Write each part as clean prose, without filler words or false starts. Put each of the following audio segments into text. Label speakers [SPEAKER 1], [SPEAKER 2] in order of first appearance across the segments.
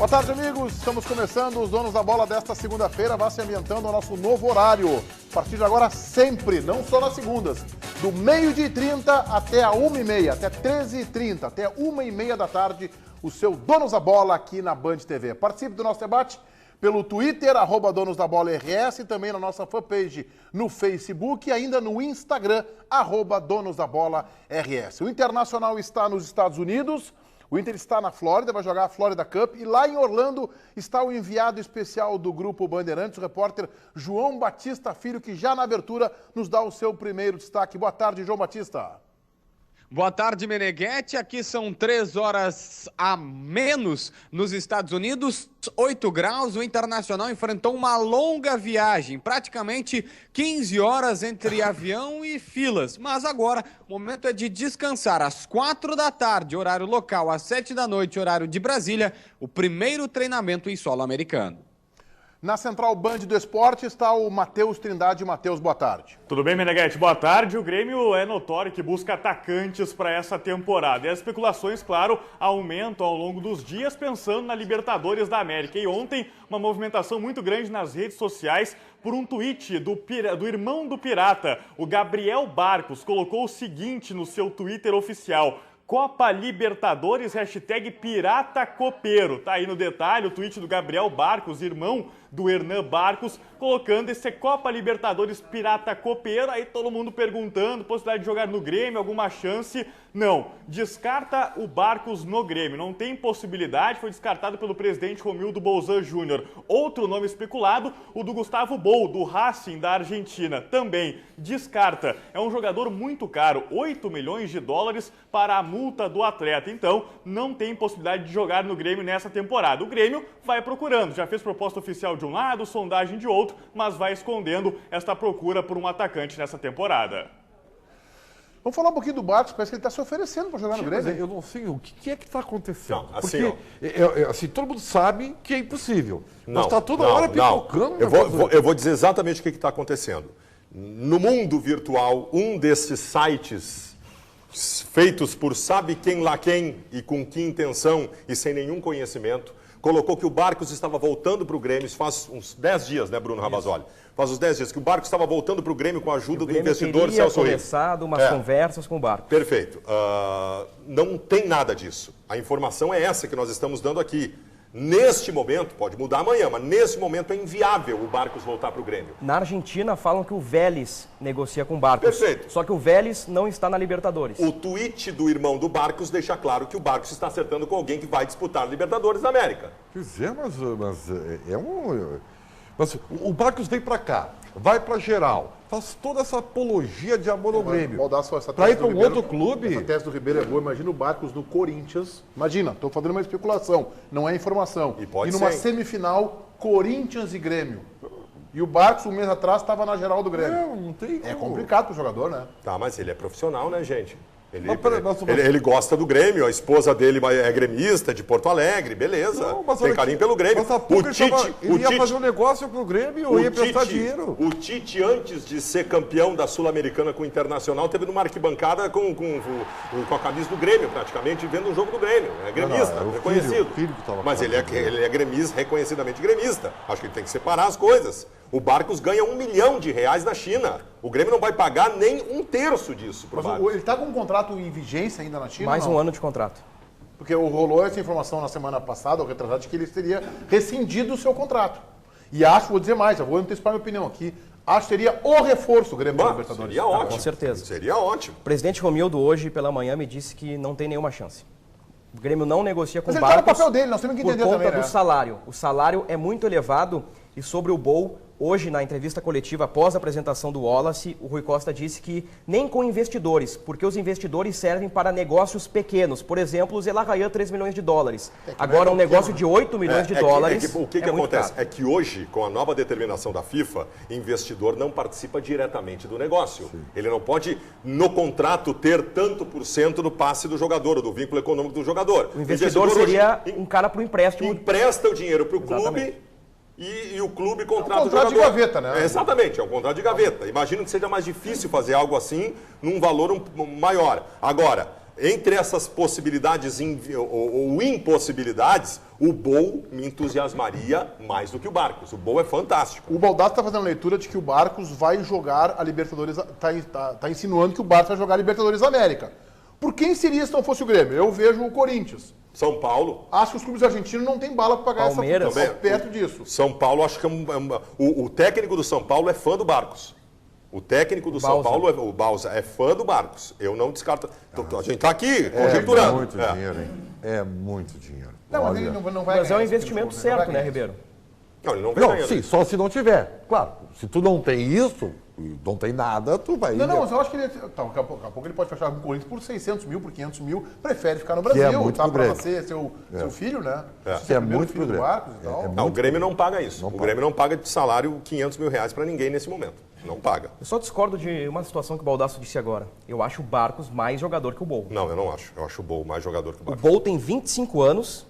[SPEAKER 1] Boa tarde, amigos. Estamos começando os Donos da Bola desta segunda-feira. Vá se ambientando ao nosso novo horário. A partir de agora, sempre, não só nas segundas. Do meio-dia e 30 até a 1h30, até 13h30, até 1h30 da tarde, o seu Donos da Bola aqui na Band TV. Participe do nosso debate pelo Twitter, @DonosDaBolaRS, e também na nossa fanpage no Facebook e ainda no Instagram, @DonosDaBolaRS. O Internacional está nos Estados Unidos. O Inter está na Flórida, vai jogar a Florida Cup. E lá em Orlando está o enviado especial do Grupo Bandeirantes, o repórter João Batista Filho, que já na abertura nos dá o seu primeiro destaque. Boa tarde, João Batista.
[SPEAKER 2] Boa tarde, Meneghetti. Aqui são 3 horas a menos nos Estados Unidos, 8 graus. O Internacional enfrentou uma longa viagem, praticamente 15 horas entre avião e filas. Mas agora o momento é de descansar. Às 4 da tarde, horário local, às 7 da noite, horário de Brasília, o primeiro treinamento em solo americano.
[SPEAKER 1] Na Central Band do Esporte está o Matheus Trindade. Matheus, boa tarde.
[SPEAKER 3] Tudo bem, Meneghetti? Boa tarde. O Grêmio é notório que busca atacantes para essa temporada. E as especulações, claro, aumentam ao longo dos dias, pensando na Libertadores da América. E ontem, uma movimentação muito grande nas redes sociais por um tweet do irmão do Pirata, o Gabriel Barcos, colocou o seguinte no seu Twitter oficial: Copa Libertadores, #Pirata Copeiro. Tá aí no detalhe o tweet do Gabriel Barcos, irmão do Hernan Barcos, colocando esse Copa Libertadores Pirata Copeiro. Aí todo mundo perguntando, possibilidade de jogar no Grêmio, alguma chance? Não, descarta o Barcos no Grêmio, não tem possibilidade, foi descartado pelo presidente Romildo Bolzan Júnior. Outro nome especulado, o do Gustavo Bou, do Racing da Argentina, também descarta. É um jogador muito caro, 8 milhões de dólares para a multa do atleta, então não tem possibilidade de jogar no Grêmio nessa temporada. O Grêmio vai procurando, já fez proposta oficial de um lado, sondagem de outro, mas vai escondendo esta procura por um atacante nessa temporada.
[SPEAKER 1] Vamos falar um pouquinho do Barcos, parece que ele está se oferecendo para jogar no Grêmio.
[SPEAKER 4] Eu não sei o que é que está acontecendo.
[SPEAKER 5] Não, assim,
[SPEAKER 4] porque assim, todo mundo sabe que é impossível. Mas está toda hora pipocando.
[SPEAKER 5] Eu vou dizer exatamente o que está acontecendo. No mundo virtual, um desses sites feitos por sabe quem lá quem e com que intenção e sem nenhum conhecimento, colocou que o Barcos estava voltando para o Grêmio, faz uns 10 dias, né, Bruno Ravazoli? Faz uns 10 dias que o Barcos estava voltando para o Grêmio com a ajuda do investidor Celso Rios.
[SPEAKER 6] Começado umas conversas com o Barcos.
[SPEAKER 5] Perfeito. Não tem nada disso. A informação é essa que nós estamos dando aqui. Neste momento, pode mudar amanhã, mas nesse momento é inviável o Barcos voltar para o Grêmio.
[SPEAKER 6] Na Argentina falam que o Vélez negocia com o Barcos.
[SPEAKER 5] Perfeito.
[SPEAKER 6] Só que o Vélez não está na Libertadores.
[SPEAKER 5] O tweet do irmão do Barcos deixa claro que o Barcos está acertando com alguém que vai disputar a Libertadores da América.
[SPEAKER 4] Pois é, mas Mas o Barcos vem para cá, vai para geral, faz toda essa apologia de amor ao Grêmio. Para ir para um outro clube.
[SPEAKER 1] Essa tese do Ribeiro é boa. Imagina o Barcos no Corinthians. Imagina, estou fazendo uma especulação, não é informação.
[SPEAKER 5] E
[SPEAKER 1] numa
[SPEAKER 5] ser.
[SPEAKER 1] Semifinal, Corinthians e Grêmio. E o Barcos, um mês atrás, estava na geral do Grêmio.
[SPEAKER 4] Não tem como.
[SPEAKER 1] É complicado para o jogador, né?
[SPEAKER 5] Tá, mas ele é profissional, né, gente?
[SPEAKER 4] Mas
[SPEAKER 5] Ele gosta do Grêmio, a esposa dele é gremista de Porto Alegre, beleza. Tem carinho pelo Grêmio.
[SPEAKER 4] Ele ia fazer um negócio com o Grêmio, ia prestar dinheiro.
[SPEAKER 5] O Tite, antes de ser campeão da Sul-Americana com o Internacional, teve numa arquibancada com a camisa do Grêmio, praticamente, vendo um jogo do Grêmio. É gremista, reconhecido. Mas ele é gremista, reconhecidamente gremista. Acho que ele tem que separar as coisas. O Barcos ganha R$1 milhão na China. O Grêmio não vai pagar nem 1/3 disso pro Barcos.
[SPEAKER 1] Ele está com um contrato em vigência ainda na China?
[SPEAKER 6] Mais um ano de contrato.
[SPEAKER 1] Porque rolou essa informação na semana passada, o retrasado, de que ele teria rescindido o seu contrato. E acho, vou dizer mais, eu vou antecipar minha opinião aqui, acho que seria o reforço do Grêmio da Libertadores.
[SPEAKER 5] Seria ótimo.
[SPEAKER 6] Com certeza.
[SPEAKER 5] Seria ótimo.
[SPEAKER 6] O presidente Romildo hoje pela manhã me disse que não tem nenhuma chance. O Grêmio não negocia com o Barcos.
[SPEAKER 1] Mas ele tá no papel dele, nós temos que entender
[SPEAKER 6] por
[SPEAKER 1] também,
[SPEAKER 6] conta
[SPEAKER 1] né?
[SPEAKER 6] do salário. O salário é muito elevado e sobre o Bou, hoje na entrevista coletiva após a apresentação do Wallace, o Rui Costa disse que nem com investidores, porque os investidores servem para negócios pequenos. Por exemplo, o Zelarayan, $3 milhões. Agora um negócio de $8 milhões.
[SPEAKER 5] O que acontece?
[SPEAKER 6] Caro.
[SPEAKER 5] É que hoje, com a nova determinação da FIFA, investidor não participa diretamente do negócio. Sim. Ele não pode, no contrato, ter tanto por cento do passe do jogador, ou do vínculo econômico do jogador.
[SPEAKER 6] O investidor seria um cara para o empréstimo.
[SPEAKER 5] Empresta o dinheiro para o clube e o clube contrata o jogador.
[SPEAKER 1] É um contrato de gaveta, né?
[SPEAKER 5] Exatamente, é um contrato de gaveta. Imagino que seja mais difícil fazer algo assim num valor maior. Agora, entre essas possibilidades ou impossibilidades, o Bol me entusiasmaria mais do que o Barcos. O Bol é fantástico.
[SPEAKER 1] O Baldassi está fazendo a leitura de que o Barcos vai jogar a Libertadores, tá insinuando que o Barcos vai jogar a Libertadores América. Por quem seria se não fosse o Grêmio? Eu vejo o Corinthians.
[SPEAKER 5] São Paulo.
[SPEAKER 1] Acho que os clubes argentinos não têm bala para pagar
[SPEAKER 6] Palmeiras.
[SPEAKER 1] essa perto disso.
[SPEAKER 5] São Paulo, acho que o técnico do São Paulo é fã do Barcos. O técnico do São Paulo, o Bausa, é fã do Barcos. Eu não descarto. A gente está aqui conjecturando.
[SPEAKER 4] É muito dinheiro, hein? É muito dinheiro.
[SPEAKER 1] Não, mas ele não vai
[SPEAKER 6] Mas é um
[SPEAKER 1] ganhar
[SPEAKER 6] investimento certo, né, Ribeiro?
[SPEAKER 5] Não, ele não vai
[SPEAKER 4] Não,
[SPEAKER 5] ganhando.
[SPEAKER 4] sim, só se não tiver. Claro, se tu não tem isso, não tem nada, tu vai...
[SPEAKER 1] Não, mas eu acho que ele... Tá, daqui a pouco ele pode fechar com o Corinthians por 600 mil, por 500 mil. Prefere ficar no
[SPEAKER 4] Que
[SPEAKER 1] Brasil,
[SPEAKER 4] é muito
[SPEAKER 1] tá?
[SPEAKER 4] pro
[SPEAKER 1] Para
[SPEAKER 4] Grêmio.
[SPEAKER 1] ser seu filho, né?
[SPEAKER 4] Que é muito
[SPEAKER 1] filho
[SPEAKER 4] pro
[SPEAKER 1] do
[SPEAKER 4] Grêmio.
[SPEAKER 1] Barcos e tal.
[SPEAKER 5] Não, o Grêmio não paga isso.
[SPEAKER 4] Não
[SPEAKER 5] o
[SPEAKER 4] paga.
[SPEAKER 5] Grêmio não paga de salário 500 mil reais para ninguém nesse momento. Não paga.
[SPEAKER 6] Eu só discordo de uma situação que o Baldasso disse agora. Eu acho o Barcos mais jogador que o Bol.
[SPEAKER 5] Não, eu não acho. Eu acho o Bol mais jogador que o
[SPEAKER 6] O
[SPEAKER 5] Barcos.
[SPEAKER 6] Bol tem 25 anos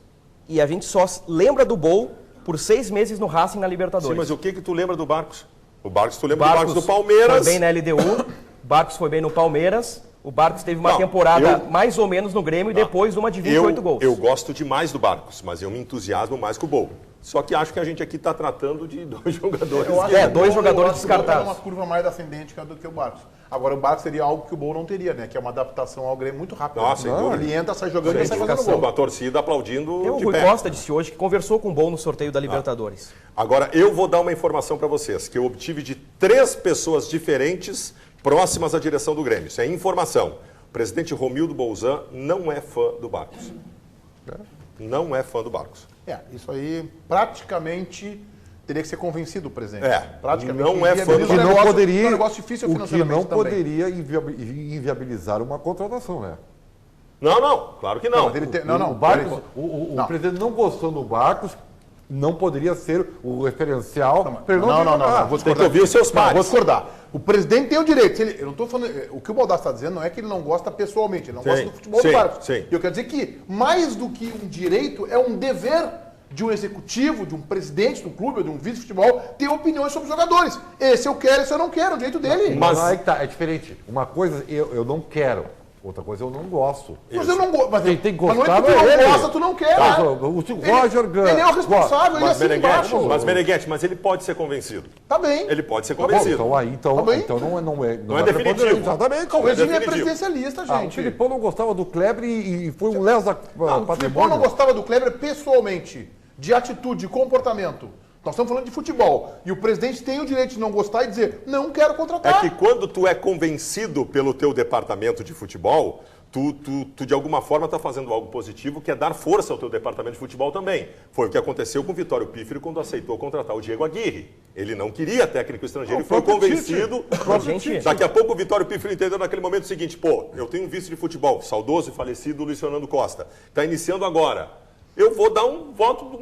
[SPEAKER 6] e a gente só lembra do Bol por 6 meses no Racing na Libertadores.
[SPEAKER 5] Sim, mas o que tu lembra do Barcos? O Barcos, tu lembra do Barcos do Palmeiras?
[SPEAKER 6] Foi bem na LDU, Barcos foi bem no Palmeiras, o Barcos teve uma
[SPEAKER 5] Não,
[SPEAKER 6] temporada mais ou menos no Grêmio e depois uma de 28 gols.
[SPEAKER 5] Eu gosto demais do Barcos, mas eu me entusiasmo mais com o Bol. Só que acho que a gente aqui está tratando de dois jogadores.
[SPEAKER 1] Eu acho
[SPEAKER 6] É,
[SPEAKER 1] que o
[SPEAKER 6] dois
[SPEAKER 1] Bol-
[SPEAKER 6] jogadores
[SPEAKER 1] eu acho que o Bol
[SPEAKER 6] descartados.
[SPEAKER 1] tá numa curva mais ascendente do que o Barcos. Agora, o Barcos seria algo que o Bol não teria, né? Que é uma adaptação ao Grêmio muito rápida.
[SPEAKER 5] Nossa, sem dúvida.
[SPEAKER 1] Ele entra, sai jogando e sai fazendo
[SPEAKER 5] Identificação,
[SPEAKER 1] gol.
[SPEAKER 5] a torcida aplaudindo
[SPEAKER 6] O
[SPEAKER 5] de
[SPEAKER 6] Rui
[SPEAKER 5] pé.
[SPEAKER 6] Costa disse hoje que conversou com o Bol no sorteio da Libertadores.
[SPEAKER 5] Agora, eu vou dar uma informação para vocês, que eu obtive de 3 pessoas diferentes próximas à direção do Grêmio. Isso é informação. O presidente Romildo Bolzan não é fã do Barcos. Não é fã do Barcos.
[SPEAKER 1] Isso aí praticamente teria que ser convencido o presidente. Praticamente.
[SPEAKER 5] não é fã do-
[SPEAKER 1] inviabiliza
[SPEAKER 4] que
[SPEAKER 1] um
[SPEAKER 4] não
[SPEAKER 1] negócio-
[SPEAKER 4] poderia,
[SPEAKER 1] um negócio difícil
[SPEAKER 4] o que
[SPEAKER 1] financeiramente
[SPEAKER 4] não
[SPEAKER 1] também.
[SPEAKER 4] poderia inviabilizar uma contratação, né?
[SPEAKER 5] Não, claro que não.
[SPEAKER 1] Mas ele tem-
[SPEAKER 4] O Barcos,
[SPEAKER 1] ele-
[SPEAKER 4] o
[SPEAKER 1] não.
[SPEAKER 4] presidente não gostando do Barcos, não poderia ser o referencial para ele
[SPEAKER 1] Não,
[SPEAKER 4] jogar.
[SPEAKER 1] vou
[SPEAKER 5] Tem que
[SPEAKER 1] discordar.
[SPEAKER 5] ouvir os seus
[SPEAKER 1] Não,
[SPEAKER 5] pares.
[SPEAKER 1] vou discordar. O presidente tem o direito. Eu não estou falando. O que o Baldassi está dizendo não é que ele não gosta pessoalmente, ele não gosta do futebol do Barcos.
[SPEAKER 5] sim.
[SPEAKER 1] E eu quero dizer que, mais do que um direito, é um dever de um executivo, de um presidente do clube, ou de um vice-futebol, ter opiniões sobre os jogadores. Esse eu quero, esse eu não quero, é o direito dele.
[SPEAKER 4] Mas aí que tá, é diferente. Uma coisa eu não quero, outra coisa eu não gosto.
[SPEAKER 1] Mas eu não gosto. Mas
[SPEAKER 4] Quem tem que
[SPEAKER 1] mas não
[SPEAKER 4] gostar
[SPEAKER 1] é que tu
[SPEAKER 4] é
[SPEAKER 1] não
[SPEAKER 4] ele.
[SPEAKER 1] gosta, tu não quer.
[SPEAKER 4] Tá,
[SPEAKER 1] né?
[SPEAKER 4] o Roger ganha.
[SPEAKER 1] Ele é o responsável, ele
[SPEAKER 5] Mas
[SPEAKER 1] assina embaixo.
[SPEAKER 5] Meneghetti, mas ele pode ser convencido.
[SPEAKER 1] Tá bem.
[SPEAKER 5] Ele pode ser
[SPEAKER 4] Tá bom,
[SPEAKER 5] convencido.
[SPEAKER 4] então
[SPEAKER 1] Tá bem.
[SPEAKER 4] então não é
[SPEAKER 5] definitivo.
[SPEAKER 4] preponderante. Exatamente.
[SPEAKER 1] O regime é
[SPEAKER 5] definitivo.
[SPEAKER 1] presidencialista,
[SPEAKER 4] O
[SPEAKER 1] gente.
[SPEAKER 4] Filipão não gostava do Kleber e foi um lesa
[SPEAKER 1] O Filipão não
[SPEAKER 4] patrimônio.
[SPEAKER 1] gostava do Kleber pessoalmente, de atitude, de comportamento. Nós estamos falando de futebol. E o presidente tem o direito de não gostar e dizer, não quero
[SPEAKER 5] É
[SPEAKER 1] contratar.
[SPEAKER 5] que quando tu é convencido pelo teu departamento de futebol, tu de alguma forma está fazendo algo positivo, que é dar força ao teu departamento de futebol também. Foi o que aconteceu com o Vitório Pífero quando aceitou contratar o Diego Aguirre. Ele não queria técnico estrangeiro e foi convencido.
[SPEAKER 6] Gente,
[SPEAKER 5] Daqui a pouco o Vitório Pífero entendeu naquele momento o seguinte, eu tenho um vice de futebol, saudoso e falecido Luiz Fernando Costa. Está iniciando agora. Eu vou dar um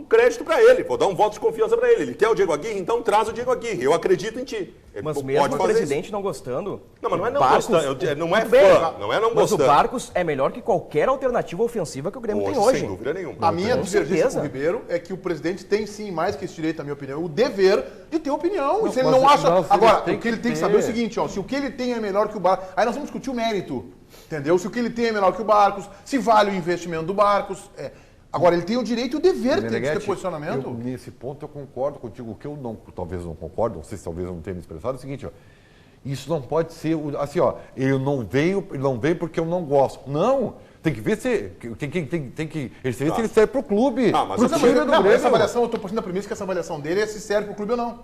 [SPEAKER 5] crédito para ele, vou dar um voto de confiança para ele. Ele quer o Diego Aguirre, então traz o Diego Aguirre. Eu acredito em ti. Ele
[SPEAKER 6] mas
[SPEAKER 5] pode
[SPEAKER 6] mesmo o
[SPEAKER 5] fazer
[SPEAKER 6] presidente
[SPEAKER 5] isso.
[SPEAKER 6] não gostando...
[SPEAKER 5] Não, mas não é não
[SPEAKER 6] Barcos-
[SPEAKER 5] gostando, não é
[SPEAKER 6] Tudo bem,
[SPEAKER 5] fã, não é não
[SPEAKER 6] Mas
[SPEAKER 5] gostando.
[SPEAKER 6] o Barcos é melhor que qualquer alternativa ofensiva que o Grêmio tem hoje.
[SPEAKER 5] Sem dúvida nenhuma.
[SPEAKER 1] A minha
[SPEAKER 6] Com
[SPEAKER 1] divergência
[SPEAKER 6] certeza.
[SPEAKER 1] com o Ribeiro é que o presidente tem sim, mais que esse direito, na minha opinião, o dever de ter opinião. E se ele
[SPEAKER 4] mas-
[SPEAKER 1] não acha.
[SPEAKER 4] mas ele
[SPEAKER 1] Agora,
[SPEAKER 4] tem
[SPEAKER 1] o que ele
[SPEAKER 4] que
[SPEAKER 1] tem que
[SPEAKER 4] ter.
[SPEAKER 1] saber é o seguinte, se o que ele tem é melhor que o Barcos. Aí nós vamos discutir o mérito. Entendeu? Se o que ele tem é melhor que o Barcos, se vale o investimento do Barcos. Agora, ele tem o direito e o dever de ter
[SPEAKER 4] Meneghetti,
[SPEAKER 1] posicionamento.
[SPEAKER 4] nesse ponto eu concordo contigo. O que eu talvez não concordo, não sei se talvez eu não tenha me expressado, é o seguinte, isso não pode ser assim, ele não veio porque eu não gosto. Não, tem que ver se ele se ele serve pro clube,
[SPEAKER 5] Ah, mas
[SPEAKER 4] pro
[SPEAKER 5] eu
[SPEAKER 4] time
[SPEAKER 5] também-
[SPEAKER 4] do
[SPEAKER 1] Não,
[SPEAKER 4] Grêmio.
[SPEAKER 1] essa avaliação, eu estou partindo da premissa que essa avaliação dele é se serve pro clube ou não.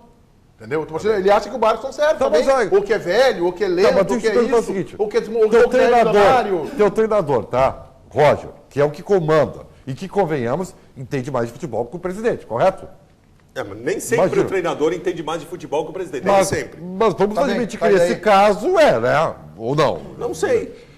[SPEAKER 1] Entendeu? Ele acha que o Barcos não serve
[SPEAKER 4] Tá, mas
[SPEAKER 1] também.
[SPEAKER 4] aí-
[SPEAKER 1] Ou que é velho, ou que é lento,
[SPEAKER 4] mas
[SPEAKER 1] ou
[SPEAKER 4] deixa
[SPEAKER 1] que
[SPEAKER 4] eu
[SPEAKER 1] é
[SPEAKER 4] te perguntar o
[SPEAKER 1] isso.
[SPEAKER 4] seguinte,
[SPEAKER 1] Ou que é
[SPEAKER 4] teu
[SPEAKER 1] milionário.
[SPEAKER 4] treinador, tá? Roger, que é o que comanda e que, convenhamos, entende mais de futebol que o presidente, correto?
[SPEAKER 5] Mas nem sempre
[SPEAKER 4] Imagina.
[SPEAKER 5] o treinador entende mais de futebol que o presidente. Nem
[SPEAKER 4] Mas,
[SPEAKER 5] sempre.
[SPEAKER 4] mas vamos
[SPEAKER 1] Tá bem,
[SPEAKER 4] admitir que
[SPEAKER 1] mas
[SPEAKER 4] nesse
[SPEAKER 1] aí-
[SPEAKER 4] caso né? Ou não?
[SPEAKER 5] Não sei.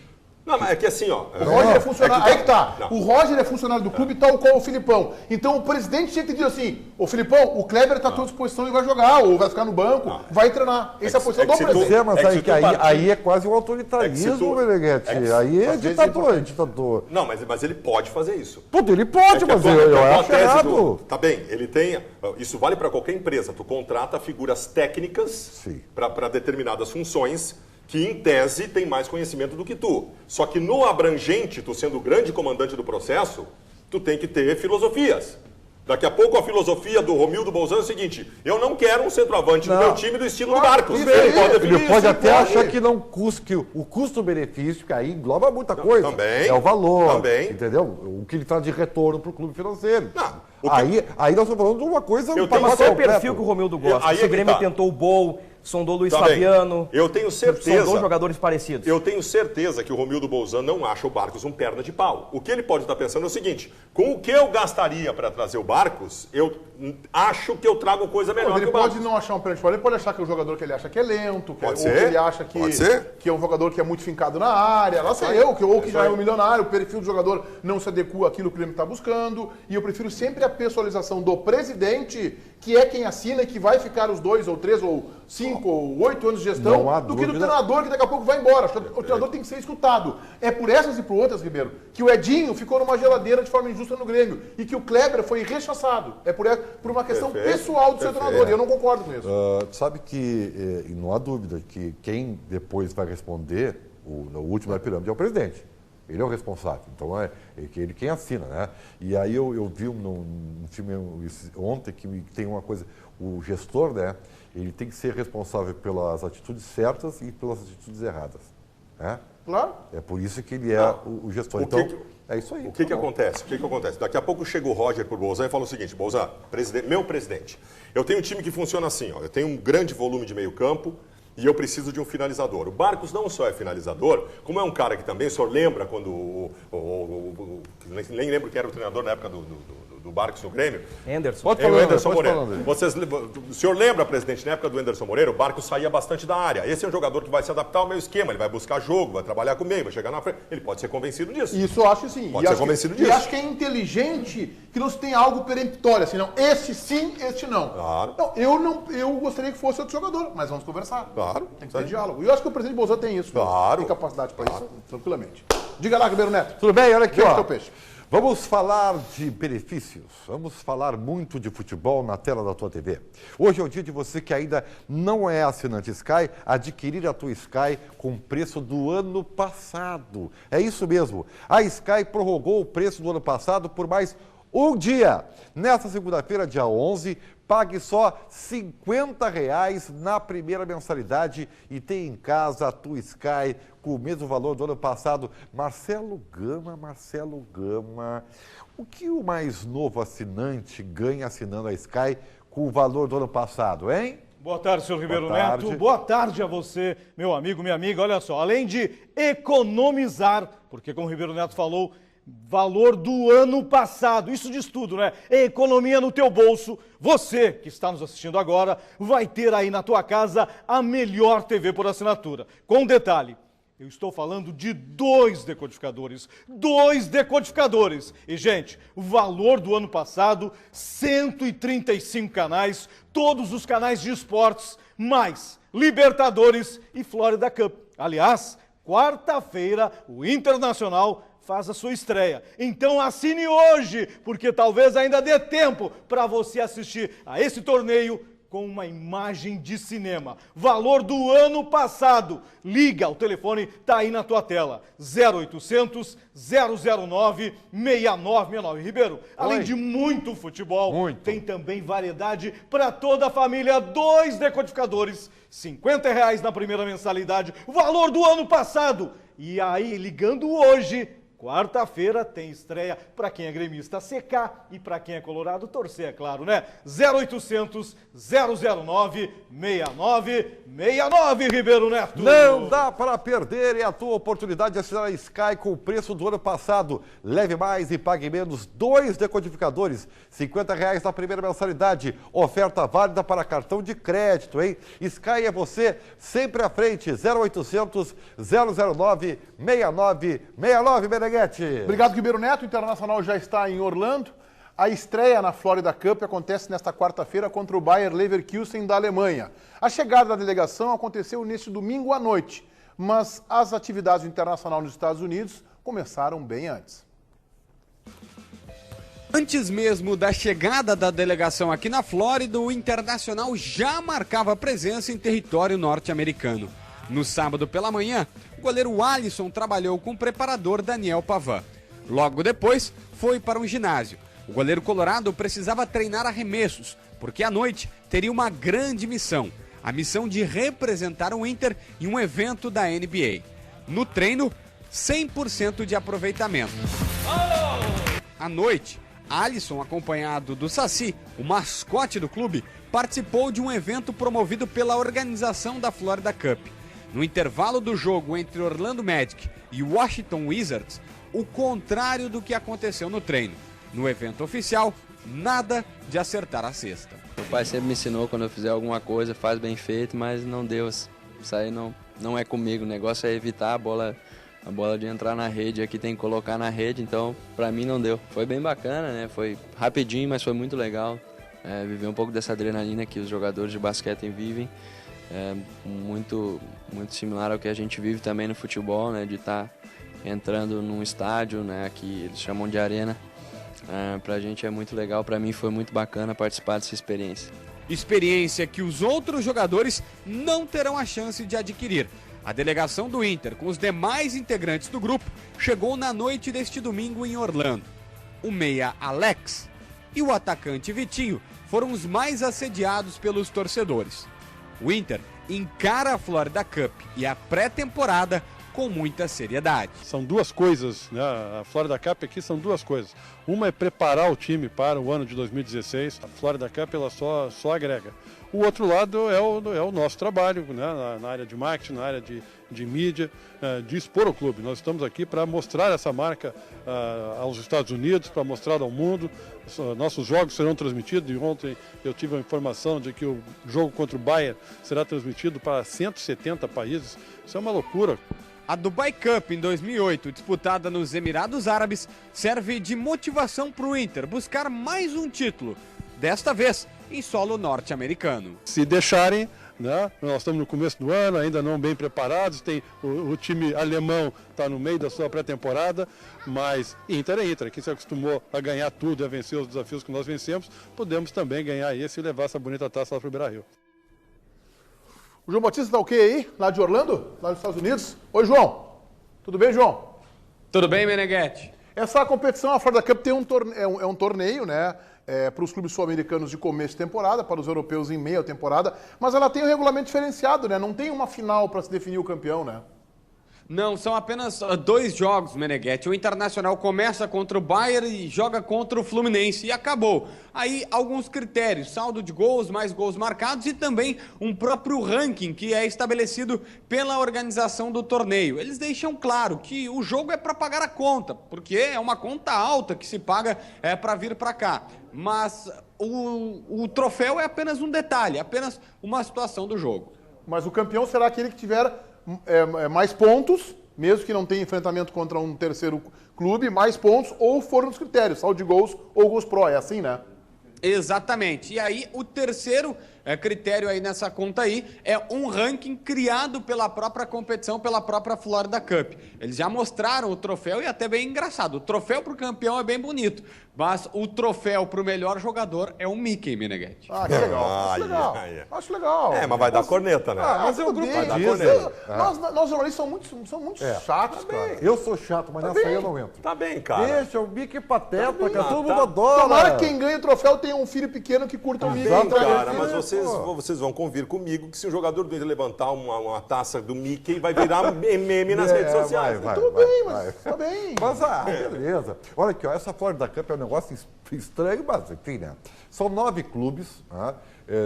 [SPEAKER 5] Não, mas é que assim, ó.
[SPEAKER 1] O Roger é funcionário. Aí que tá.
[SPEAKER 5] Não.
[SPEAKER 1] O Roger é funcionário do clube, tal qual o Filipão. Então o presidente tinha que dizer assim: ô Filipão, o Kleber está à tua disposição e vai jogar, ou vai ficar no banco, vai treinar. Essa é a posição
[SPEAKER 5] é que
[SPEAKER 1] do
[SPEAKER 5] se tu-
[SPEAKER 1] presidente.
[SPEAKER 4] É, mas
[SPEAKER 5] É que
[SPEAKER 4] aí,
[SPEAKER 5] se tu partir-
[SPEAKER 4] aí é quase um
[SPEAKER 5] É que
[SPEAKER 4] autoritarismo,
[SPEAKER 5] se tu-
[SPEAKER 4] Meneghetti.
[SPEAKER 5] é que-
[SPEAKER 4] Aí é
[SPEAKER 1] às vezes
[SPEAKER 4] ditador.
[SPEAKER 5] Não, mas ele pode fazer isso.
[SPEAKER 4] Tudo, ele pode,
[SPEAKER 5] É que a
[SPEAKER 4] mas
[SPEAKER 5] tua-
[SPEAKER 4] eu
[SPEAKER 5] a tua
[SPEAKER 4] acho
[SPEAKER 5] tese
[SPEAKER 4] errado.
[SPEAKER 5] Tá bem, ele tem. Isso vale para qualquer empresa. Tu contrata figuras técnicas
[SPEAKER 4] Sim.
[SPEAKER 5] para determinadas funções que em tese tem mais conhecimento do que tu. Só que no abrangente, tu sendo o grande comandante do processo, tu tem que ter filosofias. Daqui a pouco a filosofia do Romildo Bolzan é o seguinte: eu não quero um centroavante no meu time do estilo do Marcos.
[SPEAKER 4] Ele pode até achar que não custa, o custo-benefício, que aí engloba muita coisa.
[SPEAKER 5] Também.
[SPEAKER 4] É o valor.
[SPEAKER 5] Também.
[SPEAKER 4] Entendeu? O que ele traz de retorno para o clube financeiro.
[SPEAKER 5] Não,
[SPEAKER 4] aí nós estamos falando de uma coisa...
[SPEAKER 5] Eu tenho
[SPEAKER 6] Mas qual é o
[SPEAKER 5] completo.
[SPEAKER 6] perfil que o Romildo gosta?
[SPEAKER 5] Aí
[SPEAKER 6] Se
[SPEAKER 5] é
[SPEAKER 6] o
[SPEAKER 5] que
[SPEAKER 6] Grêmio
[SPEAKER 5] tá.
[SPEAKER 6] tentou o Bol, sondou o Luiz
[SPEAKER 5] Tá bem.
[SPEAKER 6] Fabiano.
[SPEAKER 5] Eu tenho certeza.
[SPEAKER 6] São 2 jogadores parecidos.
[SPEAKER 5] Eu tenho certeza que o Romildo Bolzan não acha o Barcos um perna de pau. O que ele pode estar pensando é o seguinte: com o que eu gastaria para trazer o Barcos, eu acho que eu trago coisa melhor
[SPEAKER 1] Ele
[SPEAKER 5] que o Barcos.
[SPEAKER 1] pode não achar um pênalti fora, ele pode achar que é um jogador que ele acha que é lento,
[SPEAKER 5] Pode
[SPEAKER 1] ou
[SPEAKER 5] ser,
[SPEAKER 1] que ele acha
[SPEAKER 5] pode ser.
[SPEAKER 1] que é um jogador que é muito fincado na área, lá sei eu, ou que já é um milionário, o perfil do jogador não se adequa àquilo que o Grêmio está buscando, e eu prefiro sempre a pessoalização do presidente, que é quem assina e que vai ficar os 2 ou 3 ou 5 ou 8 anos de gestão,
[SPEAKER 4] Não há
[SPEAKER 1] do que do
[SPEAKER 4] dúvida.
[SPEAKER 1] treinador que daqui a pouco vai embora. Acho que o treinador tem que ser escutado. É por essas e por outras, Ribeiro, que o Edinho ficou numa geladeira de forma injusta no Grêmio e que o Kleber foi rechaçado. É por uma questão
[SPEAKER 5] Perfeito,
[SPEAKER 1] pessoal do seu treinador, e eu não concordo com isso.
[SPEAKER 4] Sabe que, e não há dúvida, que quem depois vai responder, no último da pirâmide, é o presidente. Ele é o responsável, então é ele quem assina, né? E aí eu vi num filme ontem que tem uma coisa, o gestor, né? Ele tem que ser responsável pelas atitudes certas e pelas atitudes erradas, né?
[SPEAKER 1] Claro.
[SPEAKER 4] É por isso que ele é o gestor. Então, é isso aí.
[SPEAKER 5] O que acontece? Daqui a pouco chega o Roger pro Bolzan e fala o seguinte: Bolzan, meu presidente, eu tenho um time que funciona assim, ó, eu tenho um grande volume de meio campo, e eu preciso de um finalizador. O Barcos não só é finalizador, como é um cara que também, o senhor lembra quando nem lembro quem era o treinador na época do Barcos no Grêmio?
[SPEAKER 6] Anderson.
[SPEAKER 4] Pode
[SPEAKER 5] É o
[SPEAKER 4] falar,
[SPEAKER 5] Anderson
[SPEAKER 4] pode
[SPEAKER 5] Moreira. O senhor lembra, presidente, na época do Anderson Moreira, o Barcos saía bastante da área. Esse é um jogador que vai se adaptar ao meu esquema, ele vai buscar jogo, vai trabalhar comigo, vai chegar na frente. Ele pode ser convencido disso.
[SPEAKER 1] Isso eu acho sim.
[SPEAKER 5] Pode ser convencido disso.
[SPEAKER 1] E acho que é inteligente que não se tenha algo peremptório, assim, não, este sim, este não.
[SPEAKER 5] Claro.
[SPEAKER 1] Eu gostaria que fosse outro jogador, mas vamos conversar.
[SPEAKER 5] Claro.
[SPEAKER 1] Tem que ter diálogo. E eu acho que o presidente Bolsonaro tem isso.
[SPEAKER 5] Claro.
[SPEAKER 1] Tem capacidade para isso, tranquilamente. Diga lá, Ribeiro Neto.
[SPEAKER 4] Tudo bem? Olha aqui,
[SPEAKER 1] Deixa
[SPEAKER 4] ó.
[SPEAKER 1] teu peixe.
[SPEAKER 4] Vamos falar de benefícios, vamos falar muito de futebol na tela da tua TV. Hoje é o dia de você que ainda não é assinante Sky, adquirir a tua Sky com o preço do ano passado. É isso mesmo, a Sky prorrogou o preço do ano passado por mais um dia. Nesta segunda-feira, dia 11, pague só R$ 50 na primeira mensalidade e tem em casa a tua Sky com o mesmo valor do ano passado. Marcelo Gama, o que o mais novo assinante ganha assinando a Sky com o valor do ano passado, hein?
[SPEAKER 7] Boa tarde, senhor Ribeiro
[SPEAKER 4] Boa tarde.
[SPEAKER 7] Neto. Boa tarde a você, meu amigo, minha amiga. Olha só, além de economizar, porque como o Ribeiro Neto falou, valor do ano passado, isso diz tudo, né? Economia no teu bolso. Você que está nos assistindo agora vai ter aí na tua casa a melhor TV por assinatura. Com um detalhe, eu estou falando de 2 decodificadores. 2 decodificadores. E, gente, o valor do ano passado, 135 canais, todos os canais de esportes, mais Libertadores e Florida Cup. Aliás, quarta-feira, o Internacional faz a sua estreia. Então assine hoje, porque talvez ainda dê tempo para você assistir a esse torneio com uma imagem de cinema. Valor do ano passado. Liga, o telefone está aí na tua tela. 0800 009 6969. Ribeiro, além de muito futebol, tem também variedade para toda a família. 2 decodificadores, R$ 50 na primeira mensalidade. Valor do ano passado. E aí, ligando hoje, quarta-feira tem estreia para quem é gremista secar e para quem é colorado torcer, é claro, né? 0800 009 6969, Ribeiro Neto.
[SPEAKER 4] Não dá para perder, é a tua oportunidade de assinar a Sky com o preço do ano passado. Leve mais e pague menos. 2 decodificadores, R$ 50 na primeira mensalidade. Oferta válida para cartão de crédito, hein? Sky é você sempre à frente. 0800 009 6969, Meneghete.
[SPEAKER 1] Obrigado, Ribeiro Neto. O Internacional já está em Orlando. A estreia na Florida Cup acontece nesta quarta-feira contra o Bayer Leverkusen da Alemanha. A chegada da delegação aconteceu neste domingo à noite, mas as atividades do Internacional nos Estados Unidos começaram bem antes.
[SPEAKER 2] Antes mesmo da chegada da delegação aqui na Flórida, o Internacional já marcava presença em território norte-americano. No sábado pela manhã, o goleiro Alisson trabalhou com o preparador Daniel Pavan. Logo depois, foi para um ginásio. O goleiro colorado precisava treinar arremessos, porque à noite teria uma grande missão. A missão de representar o Inter em um evento da NBA. No treino, 100% de aproveitamento. À noite, Alisson, acompanhado do Saci, o mascote do clube, participou de um evento promovido pela organização da Florida Cup. No intervalo do jogo entre Orlando Magic e Washington Wizards, o contrário do que aconteceu no treino. No evento oficial, nada de acertar a cesta.
[SPEAKER 8] Meu pai sempre me ensinou, quando eu fizer alguma coisa, faz bem feito, mas não deu. Isso aí não é comigo. O negócio é evitar a bola de entrar na rede. Aqui tem que colocar na rede, então pra mim não deu. Foi bem bacana, né? Foi rapidinho, mas foi muito legal. Viver um pouco dessa adrenalina que os jogadores de basquete vivem. Muito similar ao que a gente vive também no futebol, né? De estar entrando num estádio, né? Que eles chamam de arena. Pra gente é muito legal, pra mim foi muito bacana participar dessa experiência.
[SPEAKER 2] Experiência que os outros jogadores não terão a chance de adquirir. A delegação do Inter, com os demais integrantes do grupo, chegou na noite deste domingo em Orlando. O meia Alex e o atacante Vitinho foram os mais assediados pelos torcedores. O Inter encara a Florida Cup e a pré-temporada com muita seriedade.
[SPEAKER 9] São duas coisas, né? A Florida Cup aqui são duas coisas. Uma é preparar o time para o ano de 2016. A Florida Cup ela só agrega. O outro lado é o nosso trabalho, né? Na área de marketing, na área de mídia, de expor o clube. Nós estamos aqui para mostrar essa marca aos Estados Unidos, para mostrar ao mundo. Nossos jogos serão transmitidos. E ontem eu tive a informação de que o jogo contra o Bayern será transmitido para 170 países. Isso é uma loucura.
[SPEAKER 2] A Dubai Cup, em 2008, disputada nos Emirados Árabes, serve de motivação para o Inter buscar mais um título, desta vez em solo norte-americano.
[SPEAKER 9] Se deixarem, né? Nós estamos no começo do ano, ainda não bem preparados, o time alemão está no meio da sua pré-temporada, mas Inter é Inter, aqui se acostumou a ganhar tudo e a vencer os desafios que nós vencemos, podemos também ganhar esse e levar essa bonita taça lá para o Beira-Rio.
[SPEAKER 1] O João Batista tá ok aí? Lá de Orlando? Lá nos Estados Unidos? Oi, João. Tudo bem, João?
[SPEAKER 2] Tudo bem, Meneghetti?
[SPEAKER 1] Essa competição, a Florida Cup, tem um torneio, né? Para os clubes sul-americanos de começo de temporada, para os europeus em meia temporada, mas ela tem um regulamento diferenciado, né? Não tem uma final para se definir o campeão, né?
[SPEAKER 2] Não, são apenas 2 jogos, Meneghetti. O Internacional começa contra o Bayern e joga contra o Fluminense e acabou. Aí alguns critérios, saldo de gols, mais gols marcados e também um próprio ranking que é estabelecido pela organização do torneio. Eles deixam claro que o jogo é para pagar a conta, porque é uma conta alta que se paga para vir para cá. Mas o troféu é apenas um detalhe, apenas uma situação do jogo.
[SPEAKER 1] Mas o campeão será aquele que tiver mais pontos, mesmo que não tenha enfrentamento contra um terceiro clube, mais pontos, ou foram nos critérios, saldo de gols ou gols pró, é assim, né?
[SPEAKER 2] Exatamente. E aí, o terceiro critério aí nessa conta aí é um ranking criado pela própria competição, pela própria Florida Cup. Eles já mostraram o troféu e até bem engraçado. O troféu pro campeão é bem bonito, mas o troféu pro melhor jogador é um Mickey, Meneghetti.
[SPEAKER 1] Ah, que legal. Acho legal. Acho legal.
[SPEAKER 5] Mas vai dar corneta, né?
[SPEAKER 1] Mas é o grupo
[SPEAKER 5] vai dar
[SPEAKER 1] diz.
[SPEAKER 5] corneta.
[SPEAKER 1] Nós jornalistas são muito chatos, cara.
[SPEAKER 4] Eu sou chato, mas nessa aí eu não entro.
[SPEAKER 5] Tá bem, cara.
[SPEAKER 4] Deixa o Mickey pateta, que todo mundo adora.
[SPEAKER 1] Tomara que quem ganha o troféu tenha um filho pequeno que curta o Mickey.
[SPEAKER 5] Cara, mas vocês vão convir comigo que se o jogador do Inter levantar uma taça do Mickey, vai virar meme nas redes sociais.
[SPEAKER 1] Tudo bem, mas tá bem.
[SPEAKER 4] Mas, beleza. Olha aqui, ó, essa Florida Cup é um negócio estranho, mas enfim, né? São 9 clubes, né?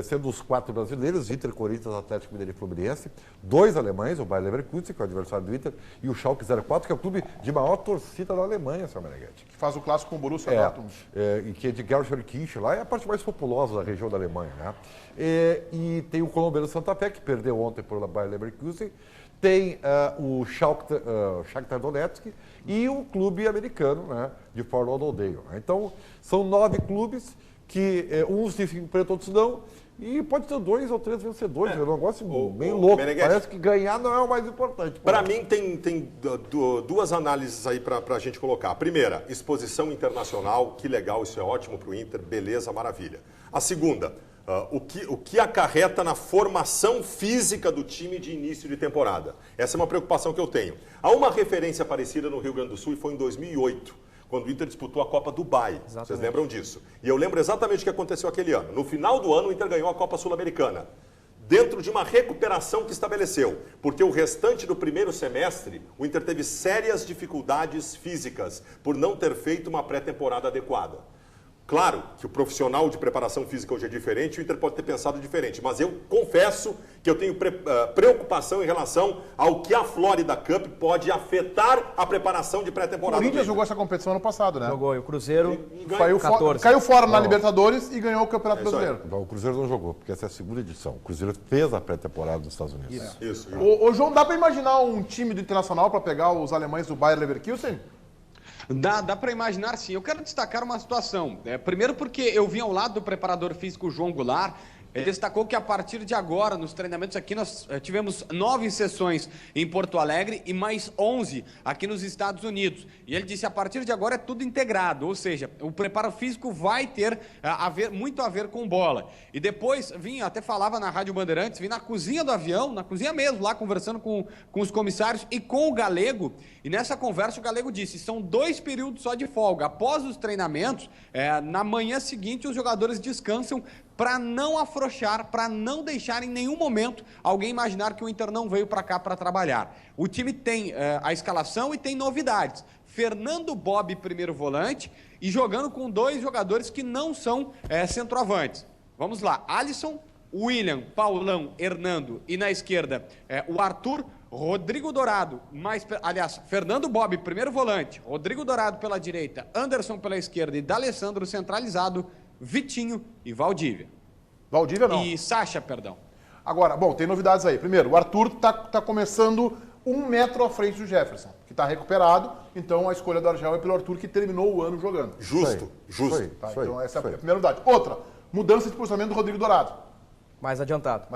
[SPEAKER 4] Sendo os 4 brasileiros, Inter, Corinthians, Atlético Mineiro e Fluminense, 2 alemães, o Bayer Leverkusen, que é o adversário do Inter, e o Schalke 04, que é o clube de maior torcida da Alemanha, seu Meneghetti.
[SPEAKER 1] Que faz o clássico com o Borussia Dortmund.
[SPEAKER 4] E que é de Gelsenkirchen, lá é a parte mais populosa da região da Alemanha, né? E tem o colombiano Santa Fé, que perdeu ontem por Bayer Leverkusen, tem o Shakhtar Donetsk e o clube americano, né, de Fort Lauderdale. Então, são 9 clubes que uns se enfrentam, outros não, e pode ter 2 ou 3 vencedores. É um negócio bem louco.
[SPEAKER 5] Meneghetti,
[SPEAKER 4] parece que ganhar não é o mais importante.
[SPEAKER 5] Para mim, tem 2 análises aí para a gente colocar. A primeira, exposição internacional, que legal, isso é ótimo para o Inter, beleza, maravilha. A segunda, O que acarreta na formação física do time de início de temporada. Essa é uma preocupação que eu tenho. Há uma referência parecida no Rio Grande do Sul e foi em 2008, quando o Inter disputou a Copa Dubai. Exatamente. Vocês lembram disso? E eu lembro exatamente o que aconteceu aquele ano. No final do ano, o Inter ganhou a Copa Sul-Americana, dentro de uma recuperação que estabeleceu, porque o restante do primeiro semestre, o Inter teve sérias dificuldades físicas por não ter feito uma pré-temporada adequada. Claro que o profissional de preparação física hoje é diferente, o Inter pode ter pensado diferente, mas eu confesso que eu tenho preocupação em relação ao que a Florida Cup pode afetar a preparação de pré-temporada.
[SPEAKER 1] O Corinthians jogou essa competição ano passado, né?
[SPEAKER 6] Jogou, e o Cruzeiro
[SPEAKER 1] caiu fora na Libertadores e ganhou o Campeonato Brasileiro.
[SPEAKER 4] Não, o Cruzeiro não jogou, porque essa é a segunda edição. O Cruzeiro fez a pré-temporada nos Estados Unidos.
[SPEAKER 5] Isso.
[SPEAKER 1] Ô, João, dá para imaginar um time do Internacional para pegar os alemães do Bayer Leverkusen?
[SPEAKER 2] Dá para imaginar, sim. Eu quero destacar uma situação. Primeiro porque eu vi ao lado do preparador físico João Goulart. Ele destacou que a partir de agora, nos treinamentos aqui, nós tivemos 9 sessões em Porto Alegre e mais 11 aqui nos Estados Unidos. E ele disse, a partir de agora é tudo integrado, ou seja, o preparo físico vai ter muito a ver com bola. E depois, até falava na Rádio Bandeirantes, vim na cozinha do avião, na cozinha mesmo, lá conversando com os comissários e com o Galego. E nessa conversa o Galego disse, são 2 períodos só de folga. Após os treinamentos, na manhã seguinte os jogadores descansam para não afrouxar, para não deixar em nenhum momento alguém imaginar que o Inter não veio para cá para trabalhar. O time tem a escalação e tem novidades. Fernando Bob, primeiro volante, e jogando com 2 jogadores que não são centroavantes. Vamos lá, Alisson, William, Paulão, Hernando e na esquerda o Arthur, Rodrigo Dourado, Fernando Bob, primeiro volante, Rodrigo Dourado pela direita, Anderson pela esquerda e D'Alessandro centralizado, Vitinho e Valdívia.
[SPEAKER 1] Valdívia não.
[SPEAKER 2] E Sacha, perdão.
[SPEAKER 1] Agora, bom, tem novidades aí. Primeiro, o Arthur tá começando 1 metro à frente do Jefferson, que está recuperado, então a escolha do Argel é pelo Arthur, que terminou o ano jogando.
[SPEAKER 5] Justo.
[SPEAKER 1] Então essa é a primeira novidade. Outra, mudança de posicionamento do Rodrigo Dourado.
[SPEAKER 6] mais adiantado.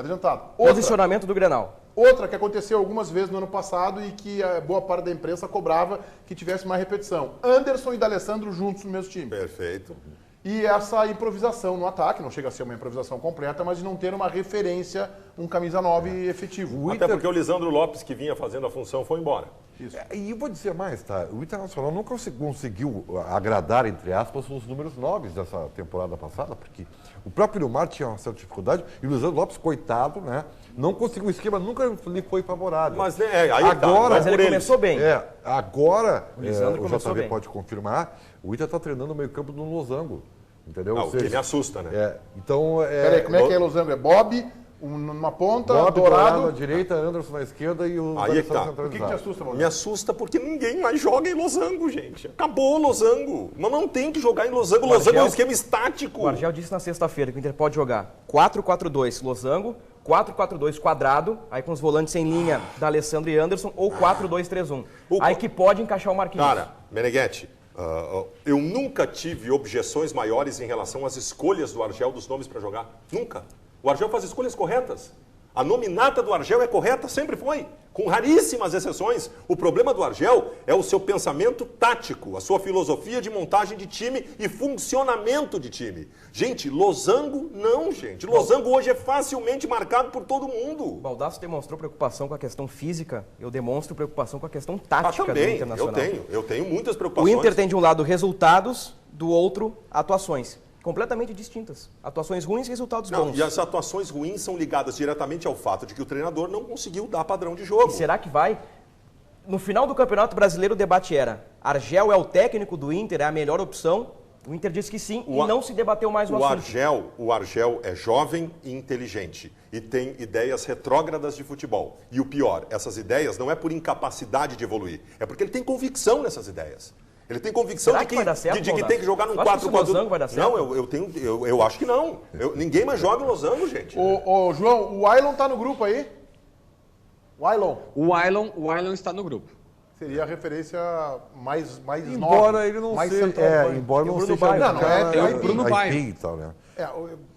[SPEAKER 1] Outra,
[SPEAKER 6] Posicionamento do Grenal.
[SPEAKER 1] Outra que aconteceu algumas vezes no ano passado e que a boa parte da imprensa cobrava que tivesse mais repetição. Anderson e D'Alessandro juntos no mesmo time.
[SPEAKER 5] Perfeito.
[SPEAKER 1] E essa improvisação no ataque, não chega a ser uma improvisação completa, mas de não ter uma referência, um camisa 9 efetivo.
[SPEAKER 5] Até porque o Lisandro Lopes, que vinha fazendo a função, foi embora.
[SPEAKER 1] Isso.
[SPEAKER 4] E eu vou dizer mais, tá? O Internacional nunca conseguiu agradar, entre aspas, os números 9 dessa temporada passada, porque o próprio Neymar tinha uma certa dificuldade e o Lisandro Lopes, coitado, né? Não conseguiu, o esquema nunca lhe foi favorável.
[SPEAKER 5] Mas aí
[SPEAKER 4] agora,
[SPEAKER 6] mas ele começou bem.
[SPEAKER 4] Agora,
[SPEAKER 6] o
[SPEAKER 4] JV
[SPEAKER 6] bem.
[SPEAKER 4] pode confirmar, o Inter está treinando o meio-campo do Losango. Entendeu?
[SPEAKER 5] O que me assusta, né?
[SPEAKER 4] Então,
[SPEAKER 1] Peraí, como é que é Losango? É Bob, numa ponta,
[SPEAKER 4] Bob
[SPEAKER 1] Dourado
[SPEAKER 4] na direita, Anderson na esquerda e o
[SPEAKER 5] Aí é que tá.
[SPEAKER 1] O que te assusta, mano?
[SPEAKER 5] Me assusta porque ninguém mais joga em Losango, gente. Acabou o Losango. Mas não tem que jogar em Losango. Losango é um esquema estático.
[SPEAKER 6] O Argel disse na sexta-feira que o Inter pode jogar 4-4-2 Losango, 4-4-2 quadrado, aí com os volantes em linha da Alessandro e Anderson, ou 4-2-3-1. Aí que pode encaixar o Marquinhos.
[SPEAKER 5] Cara, Meneghetti, eu nunca tive objeções maiores em relação às escolhas do Argel dos nomes para jogar. Nunca. O Argel faz escolhas corretas. A nominata do Argel é correta, sempre foi. Com raríssimas exceções. O problema do Argel é o seu pensamento tático, a sua filosofia de montagem de time e funcionamento de time. Gente, Losango não, gente. Losango hoje é facilmente marcado por todo mundo.
[SPEAKER 6] O Baldasso demonstrou preocupação com a questão física, eu demonstro preocupação com a questão tática do Internacional.
[SPEAKER 5] Eu tenho muitas preocupações.
[SPEAKER 6] O Inter tem de um lado resultados, do outro atuações. Completamente distintas. Atuações ruins e resultados bons.
[SPEAKER 5] E as atuações ruins são ligadas diretamente ao fato de que o treinador não conseguiu dar padrão de jogo.
[SPEAKER 6] E será que vai? No final do Campeonato Brasileiro, o debate era: Argel é o técnico do Inter, é a melhor opção? O Inter disse que sim e não se debateu mais o assunto.
[SPEAKER 5] O Argel é jovem e inteligente e tem ideias retrógradas de futebol. E o pior, essas ideias não é por incapacidade de evoluir, é porque ele tem convicção nessas ideias. Ele tem convicção de que tem que jogar num 4-4-2. Não, eu acho que não. Ninguém mais joga em Losango, gente.
[SPEAKER 1] Ô, João, o Ailon tá no grupo aí? O
[SPEAKER 2] Ailon está no grupo.
[SPEAKER 1] Seria a referência mais
[SPEAKER 4] embora
[SPEAKER 1] nova,
[SPEAKER 4] ele não
[SPEAKER 1] mais
[SPEAKER 4] seja, embora não seja
[SPEAKER 2] o Bruno Baier.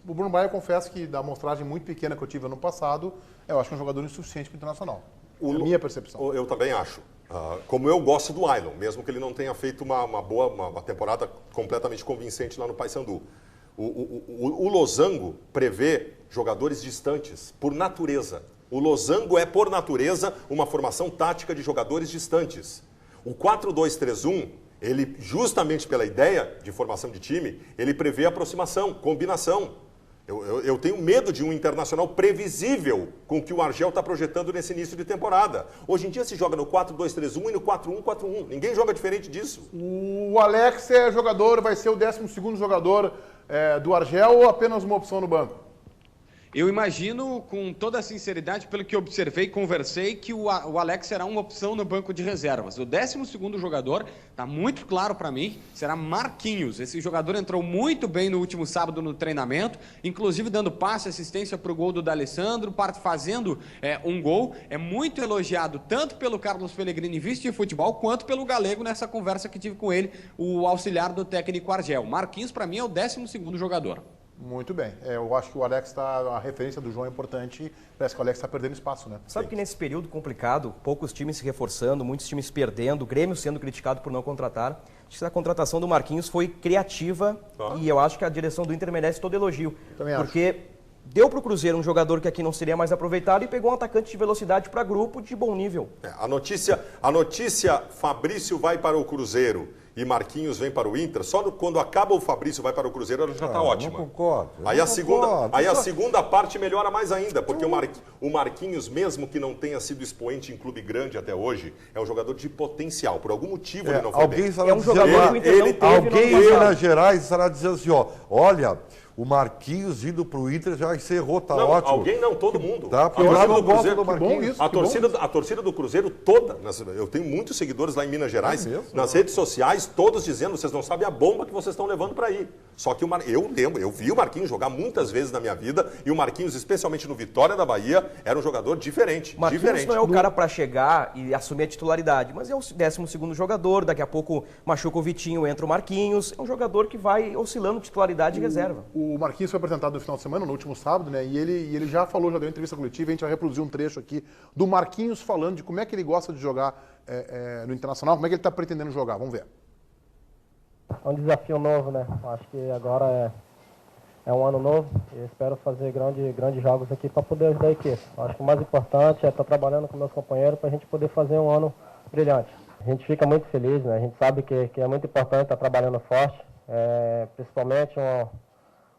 [SPEAKER 1] O Bruno Baier, eu confesso que da amostragem muito pequena que eu tive ano passado, eu acho que é um jogador insuficiente para o Internacional. É a minha percepção.
[SPEAKER 5] Eu também acho. Como eu gosto do Ailon, mesmo que ele não tenha feito uma temporada completamente convincente lá no Paysandu. O losango prevê jogadores distantes, por natureza. O losango é, por natureza, uma formação tática de jogadores distantes. O 4-2-3-1, ele, justamente pela ideia de formação de time, ele prevê aproximação, combinação. Eu tenho medo de um Internacional previsível com o que o Argel está projetando nesse início de temporada. Hoje em dia se joga no 4-2-3-1 e no 4-1-4-1. Ninguém joga diferente disso.
[SPEAKER 1] O Alex é jogador, vai ser o 12º jogador do Argel ou apenas uma opção no banco?
[SPEAKER 2] Eu imagino, com toda a sinceridade, pelo que observei e conversei, que o Alex será uma opção no banco de reservas. O 12º jogador, está muito claro para mim, será Marquinhos. Esse jogador entrou muito bem no último sábado no treinamento, inclusive dando passe, assistência para o gol do D'Alessandro, fazendo um gol. É muito elogiado tanto pelo Carlos Pellegrini, vice de futebol, quanto pelo Galego nessa conversa que tive com ele, o auxiliar do técnico Argel. Marquinhos, para mim, é o 12º jogador.
[SPEAKER 1] Muito bem. Eu acho que o Alex a referência do João é importante. Parece que o Alex está perdendo espaço, né?
[SPEAKER 6] Sabe que nesse período complicado, poucos times se reforçando, muitos times perdendo, o Grêmio sendo criticado por não contratar. Acho que a contratação do Marquinhos foi criativa e eu acho que a direção do Inter merece todo elogio.
[SPEAKER 1] Também
[SPEAKER 6] porque deu para o Cruzeiro um jogador que aqui não seria mais aproveitado e pegou um atacante de velocidade para grupo de bom nível.
[SPEAKER 5] A notícia Fabrício vai para o Cruzeiro e Marquinhos vem para o Inter, só quando acaba o Fabrício vai para o Cruzeiro, ela já está ótima.
[SPEAKER 4] Não concordo.
[SPEAKER 5] Aí a segunda parte melhora mais ainda, porque o Marquinhos, mesmo que não tenha sido expoente em clube grande até hoje, é um jogador de potencial. Por algum motivo ele não foi bem.
[SPEAKER 6] É um jogador que o Inter não teve
[SPEAKER 4] alguém em Minas Gerais estará dizendo assim, olha, o Marquinhos indo para o Inter já encerrou, tá ótimo.
[SPEAKER 5] Alguém não, todo mundo.
[SPEAKER 4] Tá, porque eu não gosto do Marquinhos.
[SPEAKER 5] A torcida do Cruzeiro toda, eu tenho muitos seguidores lá em Minas Gerais, nas redes sociais, todos dizendo, vocês não sabem a bomba que vocês estão levando para aí. Só que eu vi o Marquinhos jogar muitas vezes na minha vida, e o Marquinhos, especialmente no Vitória da Bahia, era um jogador diferente.
[SPEAKER 6] Marquinhos não é o cara para chegar e assumir a titularidade, mas é o 12º jogador, daqui a pouco machuca o Vitinho, entra o Marquinhos, é um jogador que vai oscilando de titularidade e reserva.
[SPEAKER 1] O Marquinhos foi apresentado no final de semana, no último sábado, né? E ele já falou, já deu entrevista coletiva, a gente vai reproduzir um trecho aqui do Marquinhos falando de como é que ele gosta de jogar no Internacional, como é que ele está pretendendo jogar. Vamos ver.
[SPEAKER 10] É um desafio novo, né? Acho que agora é um ano novo e espero fazer grandes jogos aqui para poder ajudar a equipe. Acho que o mais importante é estar trabalhando com meus companheiros para a gente poder fazer um ano brilhante. A gente fica muito feliz, né? A gente sabe que é muito importante estar trabalhando forte, principalmente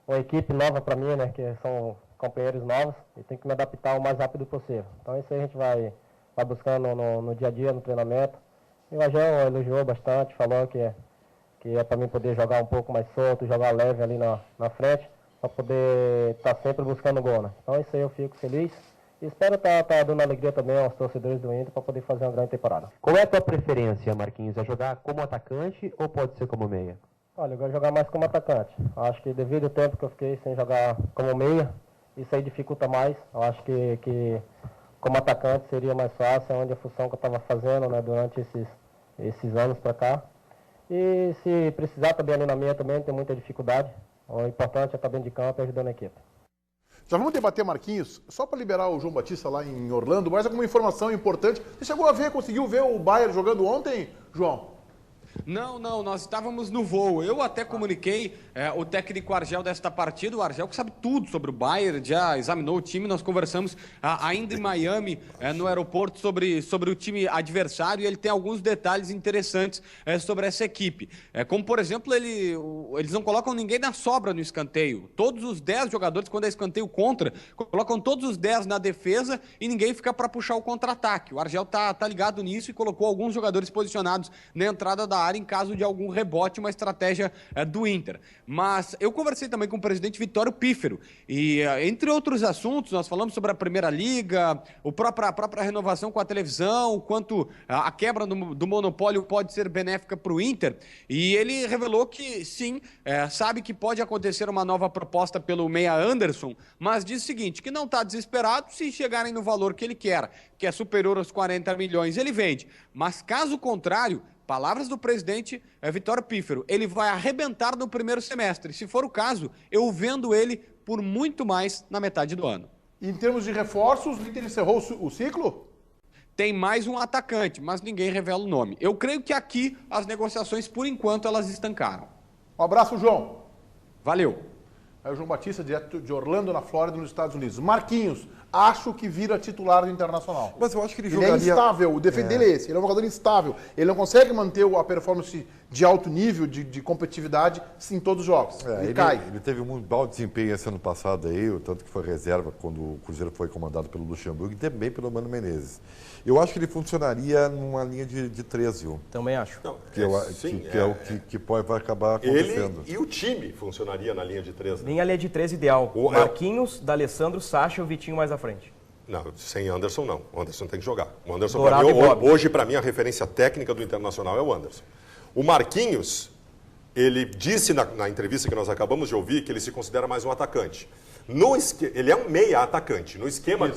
[SPEAKER 10] uma equipe nova para mim, né? Que são companheiros novos e tem que me adaptar o mais rápido possível. Então isso aí a gente vai buscando no dia a dia, no treinamento. E o Agel elogiou bastante, falou que é para mim poder jogar um pouco mais solto, jogar leve ali na frente, para poder estar sempre buscando gol, né? Então isso aí eu fico feliz e espero estar dando alegria também aos torcedores do Inter para poder fazer uma grande temporada.
[SPEAKER 11] Qual é a tua preferência, Marquinhos? É jogar como atacante ou pode ser como meia?
[SPEAKER 10] Olha, eu vou jogar mais como atacante. Acho que devido ao tempo que eu fiquei sem jogar como meia, isso aí dificulta mais. Eu acho que como atacante seria mais fácil, onde a função que eu estava fazendo, né, durante esses anos para cá. E se precisar também ali na meia também, tem muita dificuldade. O importante é estar dentro de campo e ajudando a equipe.
[SPEAKER 1] Já vamos debater, Marquinhos, só para liberar o João Batista lá em Orlando, mais alguma informação importante. Você chegou a ver, conseguiu ver o Bayern jogando ontem, João?
[SPEAKER 2] Não, nós estávamos no voo. Eu até comuniquei o técnico Argel desta partida, o Argel que sabe tudo sobre o Bayern, já examinou o time, nós conversamos ainda em Miami, no aeroporto, sobre o time adversário, e ele tem alguns detalhes interessantes sobre essa equipe. Como, por exemplo, eles não colocam ninguém na sobra no escanteio. Todos os 10 jogadores, quando é escanteio contra, colocam todos os 10 na defesa e ninguém fica para puxar o contra-ataque. O Argel tá ligado nisso e colocou alguns jogadores posicionados na entrada da área em caso de algum rebote, uma estratégia do Inter. Mas eu conversei também com o presidente Vitório Pífero e, entre outros assuntos, nós falamos sobre a Primeira Liga, a própria renovação com a televisão, o quanto a quebra do monopólio pode ser benéfica para o Inter, e ele revelou que sim, sabe que pode acontecer uma nova proposta pelo meia Anderson, mas diz o seguinte, que não está desesperado, se chegarem no valor que ele quer, que é superior aos 40 milhões, ele vende. Mas caso contrário, palavras do presidente Vitório Pífero, ele vai arrebentar no primeiro semestre. Se for o caso, eu vendo ele por muito mais na metade do ano.
[SPEAKER 1] Em termos de reforços, o Inter encerrou o ciclo?
[SPEAKER 2] Tem mais um atacante, mas ninguém revela o nome. Eu creio que aqui as negociações, por enquanto, elas estancaram.
[SPEAKER 1] Um abraço, João.
[SPEAKER 2] Valeu.
[SPEAKER 1] Aí o João Batista, direto de Orlando, na Flórida, nos Estados Unidos. Marquinhos, acho que vira titular do Internacional.
[SPEAKER 4] Mas eu acho que ele
[SPEAKER 1] Ele é instável, o defeito dele é esse. Ele é um jogador instável. Ele não consegue manter a performance de alto nível, de competitividade, em todos os jogos. Ele cai.
[SPEAKER 4] Ele teve um bom desempenho esse ano passado aí, tanto que foi reserva quando o Cruzeiro foi comandado pelo Luxemburgo e também pelo Mano Menezes. Eu acho que ele funcionaria numa linha de 3, viu?
[SPEAKER 6] Também acho.
[SPEAKER 5] Não,
[SPEAKER 4] Que vai acabar acontecendo.
[SPEAKER 5] Ele e o time funcionaria na linha de 3. Né?
[SPEAKER 6] Linha de 3 ideal. Marquinhos, D'Alessandro, Sacha e o Vitinho mais à frente.
[SPEAKER 5] Não, sem Anderson não. O Anderson tem que jogar. O Anderson, hoje, para mim, a referência técnica do Internacional é o Anderson. O Marquinhos, ele disse na entrevista que nós acabamos de ouvir que ele se considera mais um atacante. Ele é um meia atacante. No esquema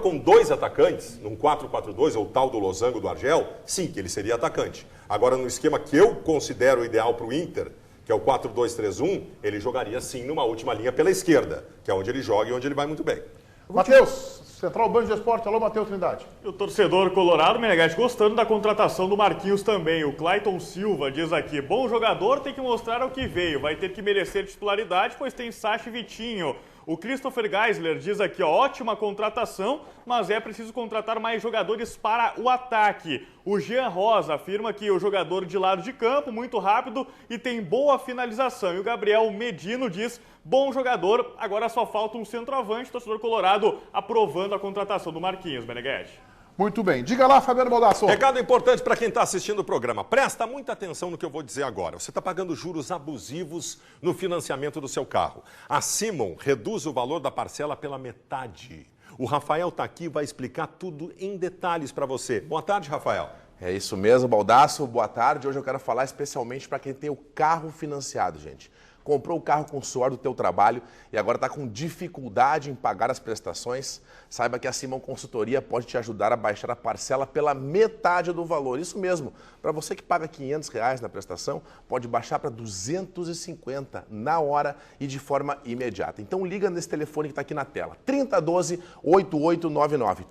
[SPEAKER 5] com 2 atacantes, num 4-4-2, ou tal do Losango do Argel, sim, que ele seria atacante. Agora, no esquema que eu considero ideal para o Inter, que é o 4-2-3-1, ele jogaria sim numa última linha pela esquerda, que é onde ele joga e onde ele vai muito bem.
[SPEAKER 1] Matheus, Central Band de Esporte. Alô, Matheus Trindade.
[SPEAKER 3] E o torcedor colorado, Meneghetti, gostando da contratação do Marquinhos também. O Clayton Silva diz aqui, bom jogador tem que mostrar ao que veio, vai ter que merecer titularidade, pois tem Sacha e Vitinho. O Christopher Geisler diz aqui, ó, ótima contratação, mas é preciso contratar mais jogadores para o ataque. O Jean Rosa afirma que o jogador de lado de campo, muito rápido e tem boa finalização. E o Gabriel Medino diz, bom jogador, agora só falta um centroavante. Torcedor colorado aprovando a contratação do Marquinhos, Meneghetti.
[SPEAKER 1] Muito bem. Diga lá, Fabiano Baldasso.
[SPEAKER 5] Recado importante para quem está assistindo o programa. Presta muita atenção no que eu vou dizer agora. Você está pagando juros abusivos no financiamento do seu carro. A Simon reduz o valor da parcela pela metade. O Rafael está aqui e vai explicar tudo em detalhes para você. Boa tarde, Rafael.
[SPEAKER 12] É isso mesmo, Baldasso. Boa tarde. Hoje eu quero falar especialmente para quem tem o carro financiado, gente. Comprou o carro com o suor do teu trabalho e agora está com dificuldade em pagar as prestações, saiba que a Simon Consultoria pode te ajudar a baixar a parcela pela metade do valor. Isso mesmo, para você que paga R$500 na prestação, pode baixar para 250 na hora e de forma imediata. Então liga nesse telefone que está aqui na tela, 3012-8899,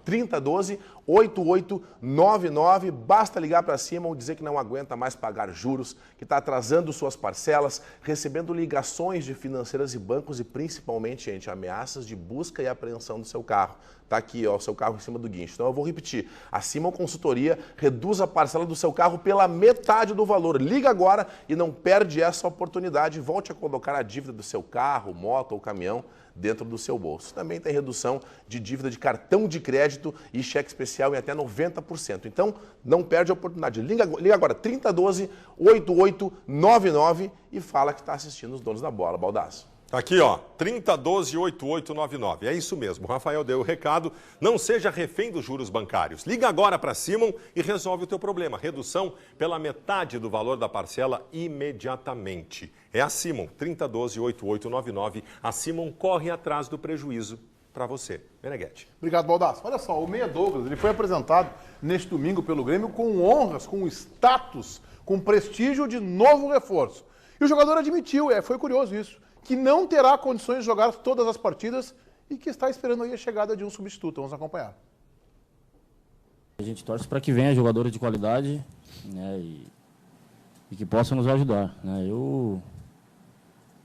[SPEAKER 12] 3012-8899, basta ligar para a Simon, dizer que não aguenta mais pagar juros, que está atrasando suas parcelas, recebendo ligações de financeiras e bancos e principalmente, gente, ameaças de busca e apreensão do seu carro. Tá aqui, ó, o seu carro em cima do guincho. Então eu vou repetir. A Simon Consultoria reduz a parcela do seu carro pela metade do valor. Liga agora e não perde essa oportunidade. Volte a colocar a dívida do seu carro, moto ou caminhão dentro do seu bolso. Também tem redução de dívida de cartão de crédito e cheque especial em até 90%. Então, não perde a oportunidade. Liga agora, 3012-8899 e fala que está assistindo os donos da bola. Baldasso.
[SPEAKER 5] Aqui, ó, 3012-8899. É isso mesmo, o Rafael deu o recado. Não seja refém dos juros bancários. Liga agora para a Simon e resolve o teu problema. Redução pela metade do valor da parcela imediatamente. É a Simon, 3012-8899. A Simon corre atrás do prejuízo para você. Meneghetti.
[SPEAKER 1] Obrigado, Baldasso. Olha só, o Meia Douglas, ele foi apresentado neste domingo pelo Grêmio com honras, com status, com prestígio de novo reforço. E o jogador admitiu, foi curioso isso, que não terá condições de jogar todas as partidas e que está esperando aí a chegada de um substituto. Vamos acompanhar.
[SPEAKER 13] A gente torce para que venha jogadores de qualidade, né, e que possam nos ajudar, né. Eu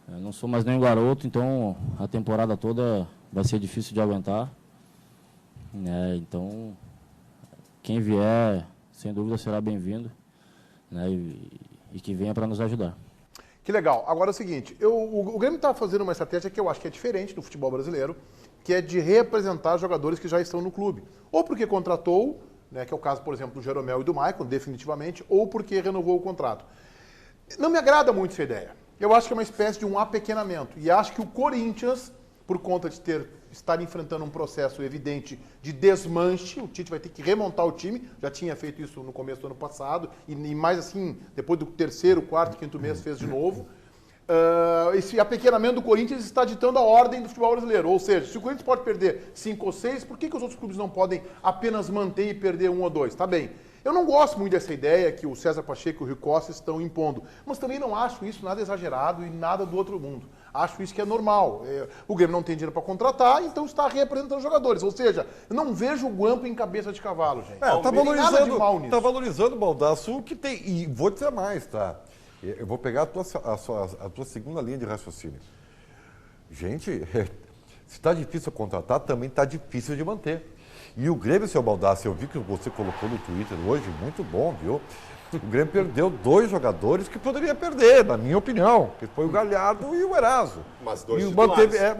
[SPEAKER 13] não sou mais nenhum garoto, então a temporada toda vai ser difícil de aguentar, né, então quem vier, sem dúvida, será bem-vindo, né, e que venha para nos ajudar.
[SPEAKER 1] Que legal. Agora é o seguinte, o Grêmio está fazendo uma estratégia que eu acho que é diferente do futebol brasileiro, que é de representar jogadores que já estão no clube. Ou porque contratou, né, que é o caso, por exemplo, do Jeromel e do Maicon, definitivamente, ou porque renovou o contrato. Não me agrada muito essa ideia. Eu acho que é uma espécie de um apequenamento. E acho que o Corinthians, por conta de estar enfrentando um processo evidente de desmanche, o Tite vai ter que remontar o time, já tinha feito isso no começo do ano passado, e mais assim, depois do terceiro, quarto, quinto mês, fez de novo. Esse apequenamento do Corinthians está ditando a ordem do futebol brasileiro, ou seja, se o Corinthians pode perder 5 ou 6, por que os outros clubes não podem apenas manter e perder 1 ou 2? Tá bem. Eu não gosto muito dessa ideia que o César Pacheco e o Rui Costa estão impondo, mas também não acho isso nada exagerado e nada do outro mundo. Acho isso que é normal. O Grêmio não tem dinheiro para contratar, então está representando jogadores. Ou seja, eu não vejo o Guampo em cabeça de cavalo, gente.
[SPEAKER 4] Tá valorizando o Baldasso, que tem. E vou dizer mais, tá? Eu vou pegar a tua segunda linha de raciocínio. Gente, se está difícil contratar, também está difícil de manter. E o Grêmio, seu Baldassi, eu vi que você colocou no Twitter hoje, muito bom, viu? O Grêmio perdeu 2 jogadores que poderia perder, na minha opinião, que foi o Galhardo e o Eraso.
[SPEAKER 5] Mas 2
[SPEAKER 4] titulares.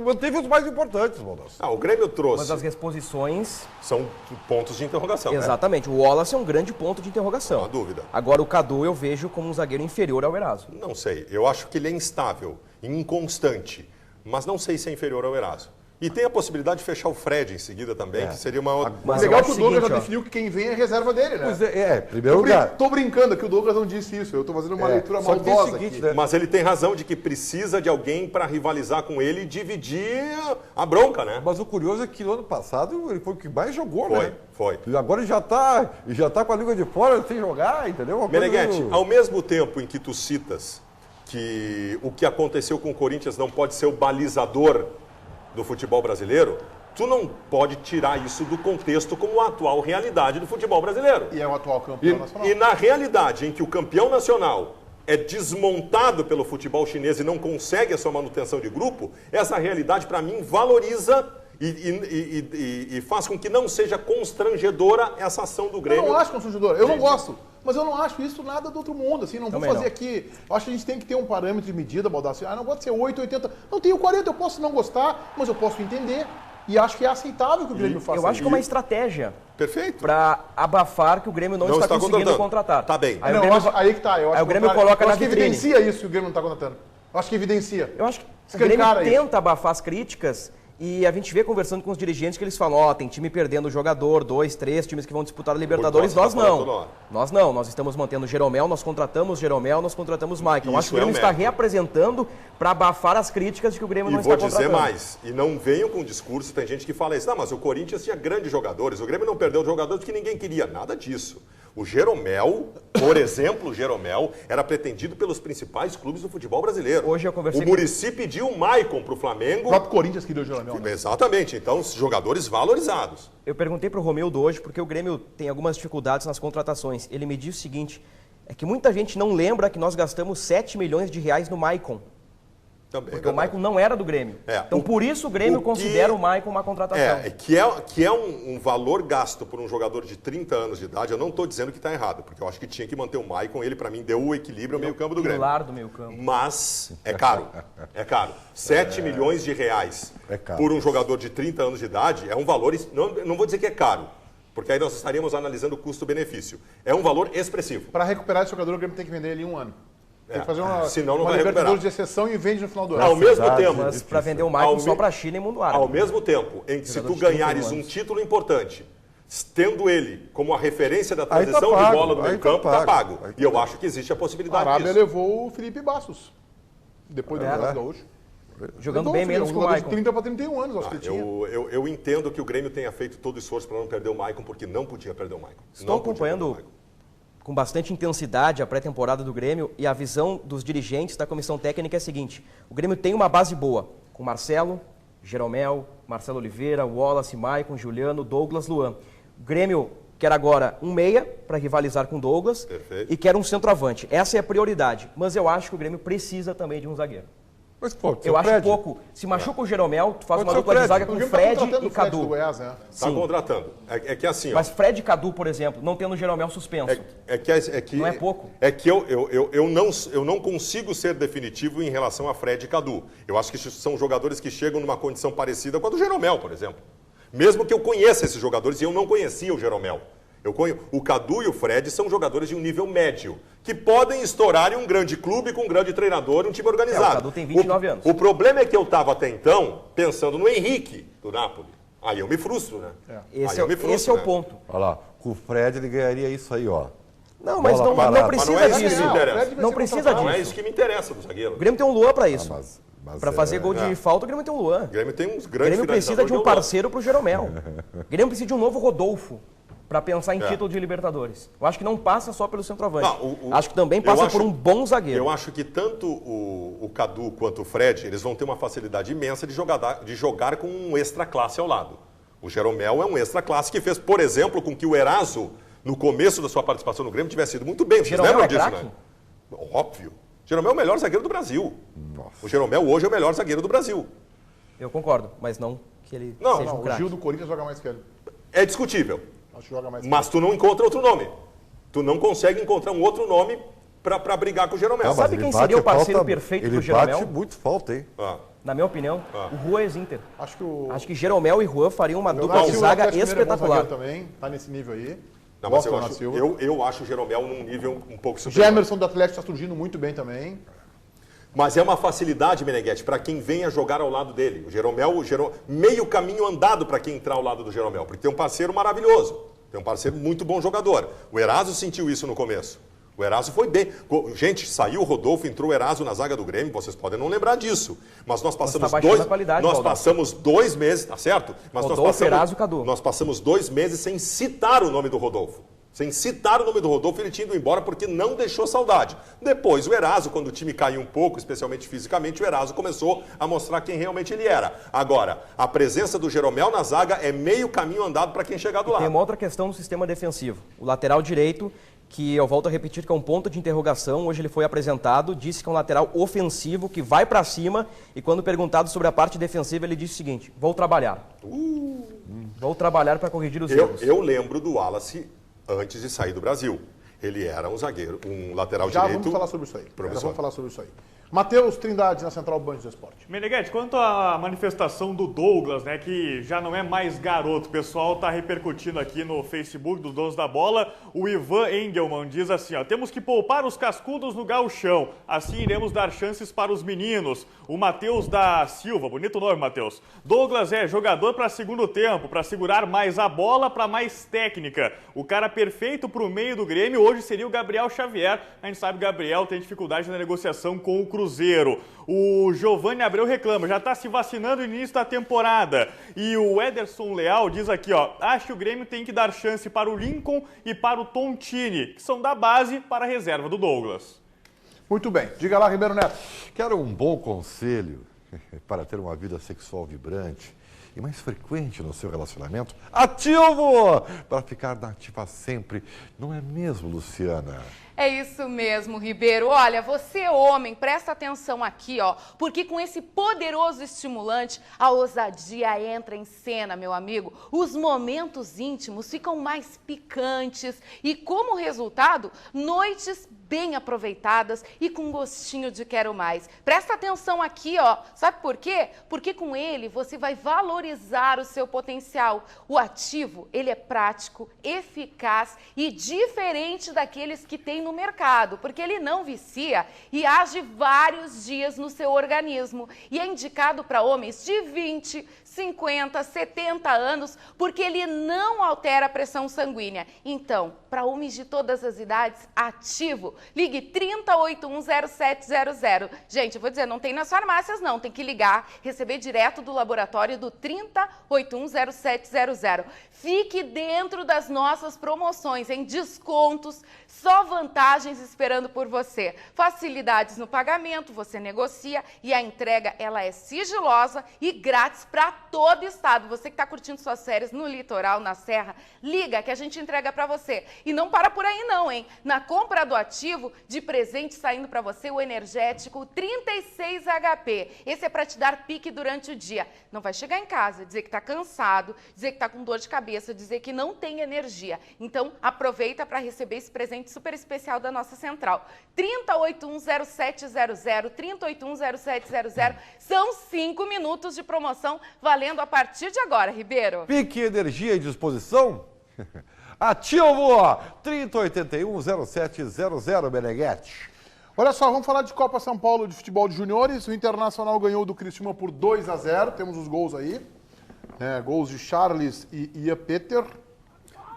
[SPEAKER 4] Manteve os mais importantes, Baldassi.
[SPEAKER 5] O Grêmio trouxe.
[SPEAKER 6] Mas as reposições...
[SPEAKER 5] São pontos de interrogação.
[SPEAKER 6] Exatamente. O Wallace é um grande ponto de interrogação.
[SPEAKER 5] Não há dúvida.
[SPEAKER 6] Agora, o Cadu eu vejo como um zagueiro inferior ao Eraso.
[SPEAKER 5] Não sei. Eu acho que ele é instável, inconstante. Mas não sei se é inferior ao Eraso. E tem a possibilidade de fechar o Fred em seguida também, que seria uma outra...
[SPEAKER 1] Mas legal que o Douglas já definiu que quem vem é reserva dele, né?
[SPEAKER 4] Pois primeiro lugar.
[SPEAKER 1] Tô brincando que o Douglas não disse isso, eu tô fazendo uma leitura maldosa aqui.
[SPEAKER 5] Né? Mas ele tem razão de que precisa de alguém para rivalizar com ele e dividir a bronca, né?
[SPEAKER 4] Mas o curioso é que no ano passado ele foi o que mais jogou, né?
[SPEAKER 5] Foi.
[SPEAKER 4] E agora ele já tá com a língua de fora sem jogar, entendeu?
[SPEAKER 5] Meneghetti, ao mesmo tempo em que tu citas que o que aconteceu com o Corinthians não pode ser o balizador do futebol brasileiro, tu não pode tirar isso do contexto como a atual realidade do futebol brasileiro.
[SPEAKER 1] E é o atual campeão nacional.
[SPEAKER 5] E na realidade em que o campeão nacional é desmontado pelo futebol chinês e não consegue a sua manutenção de grupo, essa realidade, para mim, valoriza e faz com que não seja constrangedora essa ação do Grêmio.
[SPEAKER 1] Eu não acho constrangedora, eu não gosto. Mas eu não acho isso nada do outro mundo, assim, não vou fazer aqui... Eu acho que a gente tem que ter um parâmetro de medida, Baldassi. Não gosto de ser 8, 80... Não tenho 40, eu posso não gostar, mas eu posso entender. E acho que é aceitável que o Grêmio faça isso.
[SPEAKER 6] Eu acho que é uma estratégia.
[SPEAKER 5] Perfeito.
[SPEAKER 6] Para abafar que o Grêmio não está conseguindo contratar.
[SPEAKER 5] Tá bem.
[SPEAKER 1] Aí que tá. Eu acho
[SPEAKER 6] aí o Grêmio coloca na vitrine.
[SPEAKER 1] Eu acho que evidencia isso que o Grêmio não está contratando. Eu acho que evidencia.
[SPEAKER 6] Eu acho que o Grêmio tenta abafar as críticas. E a gente vê conversando com os dirigentes que eles falam, tem time perdendo o jogador, 2, 3 times que vão disputar a Libertadores, nós não. Nós não, nós estamos mantendo o Jeromel, nós contratamos Jeromel, nós contratamos Maicon. Eu acho que o Grêmio está reapresentando para abafar as críticas de que o Grêmio não está contratando.
[SPEAKER 5] E vou dizer mais, e não venham com discurso, tem gente que fala isso, mas o Corinthians tinha grandes jogadores, o Grêmio não perdeu jogadores que ninguém queria, nada disso. O Jeromel, por exemplo, o Jeromel era pretendido pelos principais clubes do futebol brasileiro.
[SPEAKER 6] Hoje eu conversei
[SPEAKER 5] o Muricy pediu o Maicon para o Flamengo.
[SPEAKER 1] O próprio Corinthians queria o Jeromel. Né?
[SPEAKER 5] Exatamente, então jogadores valorizados.
[SPEAKER 6] Eu perguntei para o Romildo hoje, porque o Grêmio tem algumas dificuldades nas contratações. Ele me disse o seguinte, é que muita gente não lembra que nós gastamos 7 milhões de reais no Maicon.
[SPEAKER 5] Também,
[SPEAKER 6] porque o Maicon não era do Grêmio. Então, por isso o Grêmio considera o Maicon uma contratação.
[SPEAKER 5] Que é um valor gasto por um jogador de 30 anos de idade. Eu não estou dizendo que está errado, porque eu acho que tinha que manter o Maicon. Ele, para mim, deu o equilíbrio ao meio-campo do Grêmio.
[SPEAKER 6] Pilar do meio-campo.
[SPEAKER 5] Mas é caro. É caro. 7 milhões de reais por um jogador de 30 anos de idade é um valor... Não vou dizer que é caro, porque aí nós estaríamos analisando o custo-benefício. É um valor expressivo.
[SPEAKER 1] Para recuperar esse jogador, o Grêmio tem que vender ele em um ano. Tem que fazer uma
[SPEAKER 5] vai
[SPEAKER 1] Libertadores de exceção e vende no final do ano.
[SPEAKER 5] Ao mesmo tempo,
[SPEAKER 6] mas para vender o Maicon só para a China e mundo árabe.
[SPEAKER 5] Ao mesmo tempo em que se tu ganhares um título importante, tendo ele como a referência da transição de bola do meio campo, tá pago. E eu acho que existe a possibilidade disso.
[SPEAKER 1] A Arábia levou o Felipe Bastos, depois do Campeonato Gaúcho.
[SPEAKER 6] Jogando bem menos que o Maicon.
[SPEAKER 1] De 30 para 31 anos, acho que tinha.
[SPEAKER 5] Eu entendo que o Grêmio tenha feito todo o esforço para não perder o Maicon, porque não podia perder o Maicon.
[SPEAKER 6] Estou acompanhando com bastante intensidade a pré-temporada do Grêmio e a visão dos dirigentes da comissão técnica é a seguinte, o Grêmio tem uma base boa, com Marcelo, Jeromel, Marcelo Oliveira, Wallace, Maicon, Juliano, Douglas, Luan. O Grêmio quer agora um meia para rivalizar com Douglas.
[SPEAKER 5] Perfeito.
[SPEAKER 6] E quer um centroavante. Essa é a prioridade, mas eu acho que o Grêmio precisa também de um zagueiro.
[SPEAKER 4] Mas, pô,
[SPEAKER 6] eu acho pouco. Se machuca o Jeromel, tu faz uma dupla de zaga com Fred e Cadu.
[SPEAKER 5] Está contratando. É que assim,
[SPEAKER 6] mas Fred e Cadu, por exemplo, não tendo o Jeromel suspenso. Não é pouco.
[SPEAKER 5] É que eu não consigo ser definitivo em relação a Fred e Cadu. Eu acho que são jogadores que chegam numa condição parecida com a do Jeromel, por exemplo. Mesmo que eu conheça esses jogadores, e eu não conhecia o Jeromel. O Cadu e o Fred são jogadores de um nível médio, que podem estourar em um grande clube, com um grande treinador, um time organizado.
[SPEAKER 6] O Cadu tem 29 anos.
[SPEAKER 5] O problema é que eu estava até então pensando no Henrique, do Napoli. Aí eu me frustro, né?
[SPEAKER 6] Esse é o ponto.
[SPEAKER 4] Olha lá, com o Fred ele ganharia isso aí, ó.
[SPEAKER 6] Não, mas não precisa disso. Não precisa disso.
[SPEAKER 5] Não é isso que me interessa do zagueiro.
[SPEAKER 6] O Grêmio tem um Luan para isso. Para fazer gol de falta, o Grêmio tem um Luan.
[SPEAKER 5] O Grêmio tem uns grandes.
[SPEAKER 6] O Grêmio precisa de um parceiro para o Jeromel. O Grêmio precisa de um novo Rodolfo para pensar em título de Libertadores. Eu acho que não passa só pelo centroavante. Acho que também passa por um bom zagueiro.
[SPEAKER 5] Eu acho que tanto o Cadu quanto o Fred, eles vão ter uma facilidade imensa de jogar com um extra classe ao lado. O Jeromel é um extra classe que fez, por exemplo, com que o Eraso, no começo da sua participação no Grêmio, tivesse ido muito bem. Vocês lembram disso, né? Óbvio. Jeromel é o melhor zagueiro do Brasil.
[SPEAKER 4] Nossa.
[SPEAKER 5] O Jeromel hoje é o melhor zagueiro do Brasil.
[SPEAKER 6] Eu concordo, mas não que ele
[SPEAKER 5] Não,
[SPEAKER 6] seja
[SPEAKER 1] Não,
[SPEAKER 6] um
[SPEAKER 1] o
[SPEAKER 6] craque.
[SPEAKER 1] Gil do Corinthians joga mais que ele.
[SPEAKER 5] É discutível.
[SPEAKER 1] Acho que joga mais que
[SPEAKER 5] Mas tu não encontra outro nome. Tu não consegue encontrar um outro nome para brigar com o Jeromel.
[SPEAKER 4] Não, mas
[SPEAKER 6] Sabe
[SPEAKER 4] ele
[SPEAKER 6] quem
[SPEAKER 4] bate
[SPEAKER 6] seria o parceiro
[SPEAKER 4] falta-
[SPEAKER 6] perfeito
[SPEAKER 4] ele
[SPEAKER 6] pro Jeromel?
[SPEAKER 4] bate muito falta, hein?
[SPEAKER 5] Ah.
[SPEAKER 6] Na minha opinião, o Juan ex-Inter.
[SPEAKER 1] Acho que o
[SPEAKER 6] Acho que Jeromel e Juan fariam uma
[SPEAKER 1] Leonardo
[SPEAKER 6] dupla de
[SPEAKER 1] Silva,
[SPEAKER 6] zaga
[SPEAKER 1] Atlético Mineiro, é bom
[SPEAKER 6] espetacular.
[SPEAKER 1] zagueiro também, tá nesse nível aí.
[SPEAKER 5] Não, mas
[SPEAKER 1] Gosto do Leonardo Silva.
[SPEAKER 5] eu acho o Jeromel num nível um pouco
[SPEAKER 1] O
[SPEAKER 5] superior.
[SPEAKER 1] Gemerson do Atlético está surgindo muito bem também.
[SPEAKER 5] Mas é uma facilidade, Meneghetti, para quem venha jogar ao lado dele. O Jeromel, meio caminho andado para quem entrar ao lado do Jeromel, porque tem um parceiro maravilhoso, tem um parceiro muito bom jogador. O Eraso sentiu isso no começo. O Eraso foi bem. Gente, saiu o Rodolfo, entrou o Eraso na zaga do Grêmio, vocês podem não lembrar disso. Mas nós passamos
[SPEAKER 6] tá baixando a qualidade,
[SPEAKER 5] nós
[SPEAKER 6] Valdão.
[SPEAKER 5] passamos 2 meses, tá certo? Mas
[SPEAKER 6] Rodolfo, Eraso e Cadu.
[SPEAKER 5] nós passamos 2 meses sem citar o nome do Rodolfo. Sem citar o nome do Rodolfo, ele tinha ido embora porque não deixou saudade. Depois, o Eraso, quando o time caiu um pouco, especialmente fisicamente, o Eraso começou a mostrar quem realmente ele era. Agora, a presença do Jeromel na zaga é meio caminho andado para quem chegar do lado.
[SPEAKER 6] Tem uma outra questão no sistema defensivo. O lateral direito, que eu volto a repetir que é um ponto de interrogação, hoje ele foi apresentado, disse que é um lateral ofensivo, que vai para cima, e quando perguntado sobre a parte defensiva, ele disse o seguinte: vou trabalhar. Vou trabalhar para corrigir os erros.
[SPEAKER 5] Eu lembro do Wallace antes de sair do Brasil. Ele era um zagueiro, um lateral
[SPEAKER 1] Já
[SPEAKER 5] direito.
[SPEAKER 1] vamos falar sobre isso aí. Já
[SPEAKER 5] promissor.
[SPEAKER 1] vamos falar sobre isso aí. Matheus Trindade, na Central Band do Esporte.
[SPEAKER 3] Meneghetti, quanto à manifestação do Douglas, né, que já não é mais garoto, o pessoal está repercutindo aqui no Facebook dos donos da bola, o Ivan Engelmann diz assim, ó, temos que poupar os cascudos no gauchão, assim iremos dar chances para os meninos. O Matheus da Silva, bonito nome, Matheus. Douglas é jogador para segundo tempo, para segurar mais a bola, para mais técnica. O cara perfeito para o meio do Grêmio hoje seria o Gabriel Xavier. A gente sabe que o Gabriel tem dificuldade na negociação com o Cruzeiro. O Giovanni Abreu reclama, já está se vacinando no início da temporada. E o Ederson Leal diz aqui, ó, acho que o Grêmio tem que dar chance para o Lincoln e para o Tontini, que são da base para a reserva do Douglas.
[SPEAKER 1] Muito bem. Diga lá, Ribeiro Neto.
[SPEAKER 4] Quero um bom conselho para ter uma vida sexual vibrante e mais frequente no seu relacionamento. Ativo! Para ficar na ativa sempre. Não é mesmo, Luciana?
[SPEAKER 14] É isso mesmo, Ribeiro. Olha, você homem, presta atenção aqui, ó, porque com esse poderoso estimulante, a ousadia entra em cena, meu amigo. Os momentos íntimos ficam mais picantes e, como resultado, noites bem aproveitadas e com gostinho de quero mais. Presta atenção aqui, ó. Sabe por quê? Porque com ele você vai valorizar o seu potencial. O ativo, ele é prático, eficaz e diferente daqueles que tem no mercado, porque ele não vicia e age vários dias no seu organismo. E é indicado para homens de 20, 50, 70 anos, porque ele não altera a pressão sanguínea. Então, para homens de todas as idades, ativo. Ligue 30810700. Gente, eu vou dizer, não tem nas farmácias não, tem que ligar, receber direto do laboratório do 30810700. Fique dentro das nossas promoções, em descontos, só vantagens esperando por você. Facilidades no pagamento, você negocia e a entrega, ela é sigilosa e grátis para todo o estado. Você que está curtindo suas férias no litoral, na serra, liga que a gente entrega para você. E não para por aí não, hein? Na compra do ativo, de presente saindo para você o energético 36 HP. Esse é para te dar pique durante o dia. Não vai chegar em casa, dizer que está cansado, dizer que está com dor de cabeça, dizer que não tem energia. Então, aproveita para receber esse presente super especial da nossa central. 30810700, 30810700. São 5 minutos de promoção valendo a partir de agora, Ribeiro.
[SPEAKER 4] Pique, energia e disposição? Ativo! 30810700, Meneghetti.
[SPEAKER 1] Olha só, vamos falar de Copa São Paulo de futebol de juniores. O Internacional ganhou do Criciúma por 2-0. Temos os gols aí. Gols de Charles e Ian Peter.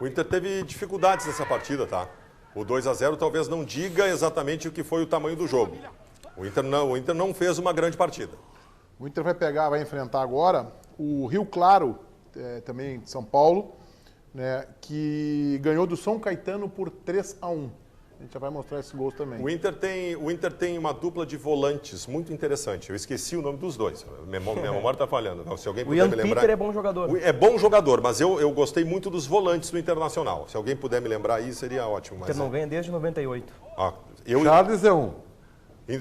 [SPEAKER 5] O Inter teve dificuldades nessa partida, tá? O 2-0 talvez não diga exatamente o que foi o tamanho do jogo. O Inter não fez uma grande partida.
[SPEAKER 1] O Inter vai enfrentar agora o Rio Claro, também de São Paulo, né, que ganhou do São Caetano por 3-1. A gente já vai mostrar esses gols também.
[SPEAKER 5] O Inter tem uma dupla de volantes muito interessante. Eu esqueci o nome dos dois. Minha memória está falhando. Se alguém puder me lembrar.
[SPEAKER 6] Peter é bom jogador.
[SPEAKER 5] É bom jogador, mas eu gostei muito dos volantes do Internacional. Se alguém puder me lembrar aí, seria ótimo.
[SPEAKER 6] O Inter não ganha desde 98.
[SPEAKER 4] Charles é um.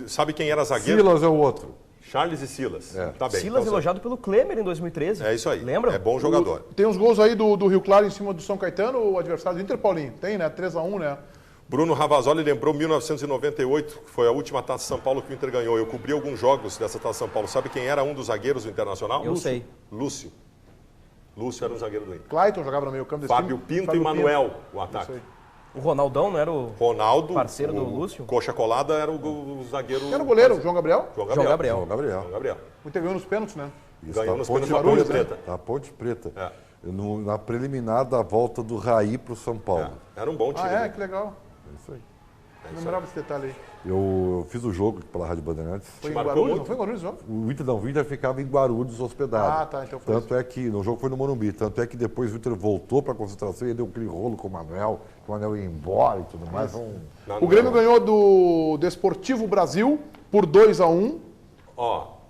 [SPEAKER 5] Sabe quem era zagueiro?
[SPEAKER 4] Silas é o outro.
[SPEAKER 5] Charles e Silas. Tá bem.
[SPEAKER 6] Silas
[SPEAKER 5] então,
[SPEAKER 6] elogiado pelo Klemer em 2013.
[SPEAKER 5] É isso aí.
[SPEAKER 6] Lembra?
[SPEAKER 5] É bom jogador.
[SPEAKER 1] Tem uns gols aí do Rio Claro em cima do São Caetano, o adversário do Inter, Paulinho? Tem, né? 3-1, né?
[SPEAKER 5] Bruno Ravazoli lembrou 1998, que foi a última Taça São Paulo que o Inter ganhou. Eu cobri alguns jogos dessa Taça São Paulo. Sabe quem era um dos zagueiros do Internacional?
[SPEAKER 6] Eu sei.
[SPEAKER 5] Lúcio. Lúcio era um zagueiro do Inter.
[SPEAKER 1] Clayton jogava no meio campo desse
[SPEAKER 5] Fábio
[SPEAKER 1] time.
[SPEAKER 5] Pinto e Manuel, o ataque.
[SPEAKER 6] O Ronaldão não era o parceiro do Lúcio?
[SPEAKER 5] Coxa Colada era o zagueiro...
[SPEAKER 1] Era o goleiro, João Gabriel?
[SPEAKER 6] João Gabriel.
[SPEAKER 5] João Gabriel.
[SPEAKER 1] O Inter ganhou nos pênaltis, né?
[SPEAKER 5] Ganhou nos pênaltis
[SPEAKER 4] da
[SPEAKER 5] da Ponte Preta.
[SPEAKER 4] Da Ponte Preta. Na preliminar da volta do Raí para o São Paulo.
[SPEAKER 5] Era um bom time.
[SPEAKER 1] Ah, que legal.
[SPEAKER 4] É isso aí.
[SPEAKER 1] Eu lembrava esse detalhe aí.
[SPEAKER 4] Eu fiz o jogo pela Rádio Bandeirantes.
[SPEAKER 1] Foi em Guarulhos? Não foi em Guarulhos o jogo?
[SPEAKER 4] O Inter ficava em Guarulhos hospedado.
[SPEAKER 1] Ah, tá. Então foi
[SPEAKER 4] Tanto é que, no jogo foi no Morumbi, tanto é que depois o Inter voltou para a concentração e deu aquele rolo com o Manuel, que o Manuel ia embora e tudo mais.
[SPEAKER 1] O Grêmio ganhou do Desportivo Brasil por 2-1.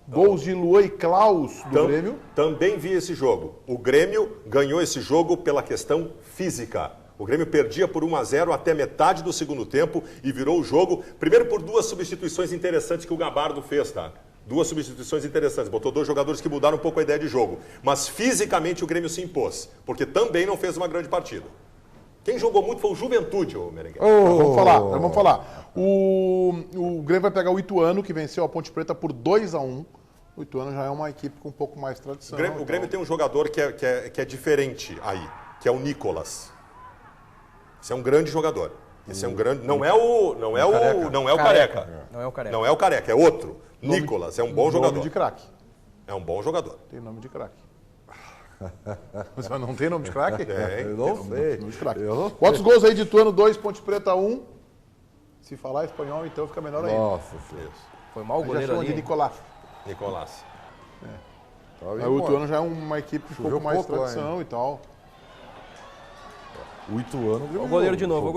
[SPEAKER 1] Gols de Luan e Klaus do Grêmio.
[SPEAKER 5] Também vi esse jogo. O Grêmio ganhou esse jogo pela questão física. O Grêmio perdia por 1-0 até metade do segundo tempo e virou o jogo, primeiro por duas substituições interessantes que o Gabardo fez, tá? Duas substituições interessantes. Botou dois jogadores que mudaram um pouco a ideia de jogo. Mas fisicamente o Grêmio se impôs, porque também não fez uma grande partida. Quem jogou muito foi o Juventude, ô Merengue.
[SPEAKER 1] Vamos falar. O Grêmio vai pegar o Ituano, que venceu a Ponte Preta por 2-1. O Ituano já é uma equipe com um pouco mais de tradição.
[SPEAKER 5] O Grêmio tem um jogador que é diferente aí, que é o Nicolas. Esse é um grande jogador. Esse é um grande. Não é o Careca.
[SPEAKER 6] Não é o Careca.
[SPEAKER 5] Não é o Careca, é outro. Nicolas é um bom jogador.
[SPEAKER 1] Nome de craque.
[SPEAKER 5] É um bom jogador.
[SPEAKER 1] Tem nome de craque. Mas não tem nome de craque?
[SPEAKER 4] Eu não sei.
[SPEAKER 1] Nome de craque. Quantos gols aí de Ituano? 2, Ponte Preta 1. Se falar espanhol, então fica melhor ainda.
[SPEAKER 4] Nossa,
[SPEAKER 6] foi mal o goleiro ali.
[SPEAKER 1] De Nicolás. Aí o Ituano já é uma equipe com um pouco mais de tradição e tal.
[SPEAKER 4] O Ituano ganhou.
[SPEAKER 6] O goleiro de novo,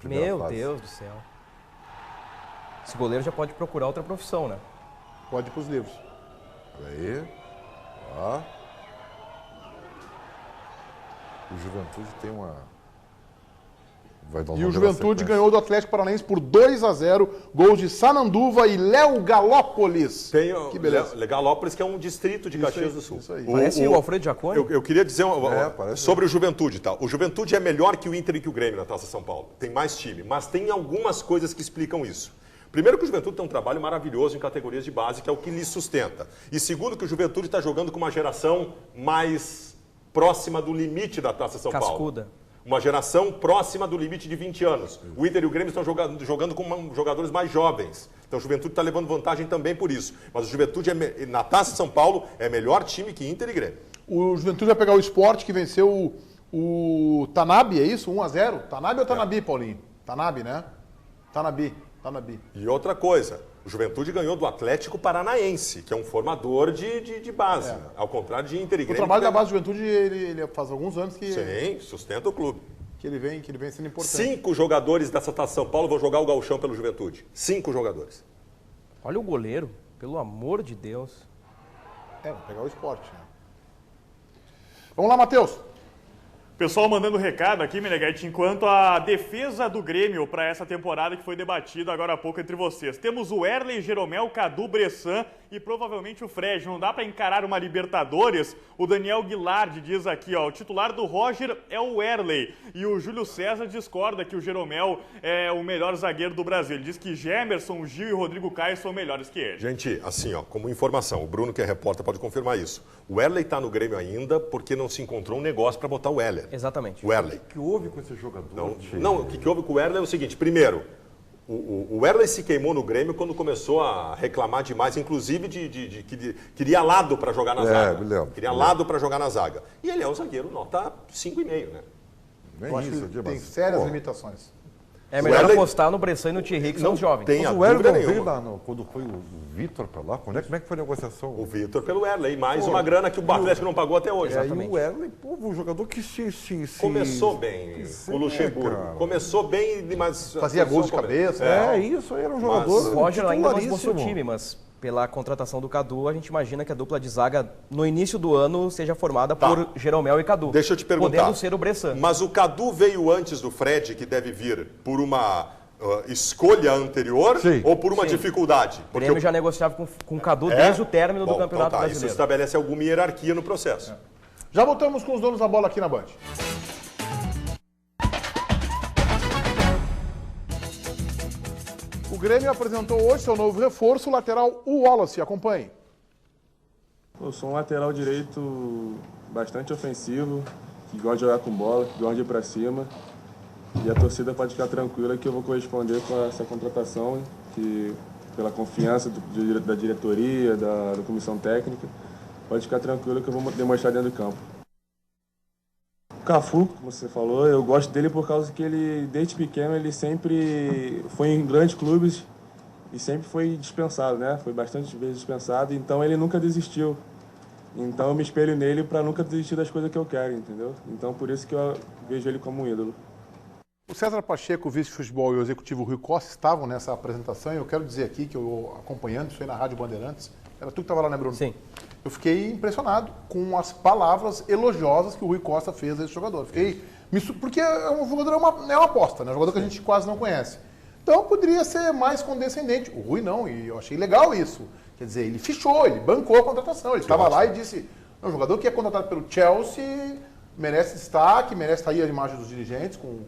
[SPEAKER 6] Meu Deus do céu. Esse goleiro já pode procurar outra profissão, né?
[SPEAKER 1] Pode ir pros livros.
[SPEAKER 4] Aí. Ó. O Juventude tem uma...
[SPEAKER 1] E o Juventude ganhou do Atlético Paranaense por 2-0, gols de Sananduva e Léo Galópolis.
[SPEAKER 5] Que beleza. Léo Galópolis, que é um distrito de Caxias do Sul.
[SPEAKER 1] Isso aí.
[SPEAKER 6] Parece o Alfredo Jaconi.
[SPEAKER 5] Eu queria dizer sobre o Juventude. Tá? O Juventude é melhor que o Inter e que o Grêmio na Taça São Paulo. Tem mais time, mas tem algumas coisas que explicam isso. Primeiro que o Juventude tem um trabalho maravilhoso em categorias de base, que é o que lhe sustenta. E segundo que o Juventude está jogando com uma geração mais próxima do limite da Taça São Paulo.
[SPEAKER 6] Cascuda.
[SPEAKER 5] Uma geração próxima do limite de 20 anos. O Inter e o Grêmio estão jogando com jogadores mais jovens. Então o Juventude está levando vantagem também por isso. Mas o Juventude, na Taça São Paulo, é melhor time que Inter e Grêmio.
[SPEAKER 1] O Juventude vai pegar o Sport, que venceu o Tanabe, é isso? 1-0? Tanabe ou Tanabi, Paulinho? Tanabe, né? Tanabi.
[SPEAKER 5] E outra coisa, o Juventude ganhou do Atlético Paranaense, que é um formador de base. Ao contrário de Inter e Grêmio.
[SPEAKER 1] O trabalho da base do Juventude, ele faz alguns anos que...
[SPEAKER 5] Sim, sustenta o clube.
[SPEAKER 1] Que ele vem sendo importante.
[SPEAKER 5] 5 jogadores dessa Taça São Paulo vão jogar o gauchão pelo Juventude. 5 jogadores.
[SPEAKER 6] Olha o goleiro, pelo amor de Deus.
[SPEAKER 1] Vai pegar o Sport, né? Vamos lá, Matheus.
[SPEAKER 3] Pessoal mandando recado aqui, Meneghete, enquanto a defesa do Grêmio para essa temporada que foi debatida agora há pouco entre vocês. Temos o Erley, Jeromel, Cadu, Bressan e provavelmente o Fred. Não dá para encarar uma Libertadores? O Daniel Guilard diz aqui, ó, o titular do Roger é o Erley. E o Júlio César discorda que o Jeromel é o melhor zagueiro do Brasil. Ele diz que Gemerson, Gil e Rodrigo Caio são melhores que ele.
[SPEAKER 5] Gente, assim, ó, como informação, o Bruno, que é repórter, pode confirmar isso. O Erley está no Grêmio ainda porque não se encontrou um negócio para botar o Erley.
[SPEAKER 6] Exatamente.
[SPEAKER 5] O Erley.
[SPEAKER 4] O que houve com esse jogador?
[SPEAKER 5] Não, o que houve com o Erley é o seguinte. Primeiro, o Erley se queimou no Grêmio quando começou a reclamar demais, inclusive que queria lado para jogar na zaga. Queria lado para jogar na zaga. E ele é um zagueiro nota 5,5, né?
[SPEAKER 1] Eu acho que tem sérias limitações.
[SPEAKER 6] É melhor apostar no Bressan e no Thierry, que são os jovens.
[SPEAKER 5] Tem a
[SPEAKER 4] o Erley
[SPEAKER 5] dúvida
[SPEAKER 4] não veio
[SPEAKER 5] nenhuma.
[SPEAKER 4] lá, quando foi o Vitor para lá? Como é que foi a negociação?
[SPEAKER 5] O Vitor pelo Erley, mais uma grana que o Atlético não pagou até hoje.
[SPEAKER 4] E o Erley, um jogador que
[SPEAKER 5] começou bem, o Luxemburgo. Começou bem, mas...
[SPEAKER 1] Fazia gols de cabeça.
[SPEAKER 4] Isso, era um jogador
[SPEAKER 6] O Roger ainda não esboçou o time, mas pela contratação do Cadu, a gente imagina que a dupla de zaga, no início do ano, seja formada por Jeromel e Cadu.
[SPEAKER 5] Deixa eu te perguntar.
[SPEAKER 6] Podendo ser o Bressan.
[SPEAKER 5] Mas o Cadu veio antes do Fred, que deve vir por uma escolha anterior ou por uma
[SPEAKER 6] Sim.
[SPEAKER 5] dificuldade?
[SPEAKER 6] O Grêmio já negociava com o Cadu desde o término do Campeonato
[SPEAKER 5] então
[SPEAKER 6] Brasileiro.
[SPEAKER 5] Isso estabelece alguma hierarquia no processo.
[SPEAKER 1] Já voltamos com os donos da bola aqui na Band. O Grêmio apresentou hoje seu novo reforço, o lateral Wallace. Acompanhe.
[SPEAKER 15] Eu sou um lateral direito bastante ofensivo, que gosta de jogar com bola, que gosta de ir para cima. E a torcida pode ficar tranquila que eu vou corresponder com essa contratação, que pela confiança da diretoria, da comissão técnica, pode ficar tranquilo que eu vou demonstrar dentro do campo. O Cafu, como você falou, eu gosto dele por causa que ele, desde pequeno, ele sempre foi em grandes clubes e sempre foi dispensado, né? Foi bastante vezes dispensado, então ele nunca desistiu. Então eu me espelho nele para nunca desistir das coisas que eu quero, entendeu? Então por isso que eu vejo ele como um ídolo.
[SPEAKER 1] O César Pacheco, o vice-futebol e o executivo Rui Costa estavam nessa apresentação e eu quero dizer aqui que eu, acompanhando isso aí na Rádio Bandeirantes, era tu que estava lá, né, Bruno?
[SPEAKER 6] Sim.
[SPEAKER 1] Eu fiquei impressionado com as palavras elogiosas que o Rui Costa fez a esse jogador. Porque é um jogador, é uma aposta, né? Um jogador que a gente quase não conhece. Então poderia ser mais condescendente. O Rui não, e eu achei legal isso. Quer dizer, ele fichou, ele bancou a contratação. Ele estava lá e disse, o jogador que é contratado pelo Chelsea merece destaque, merece estar aí a imagem dos dirigentes com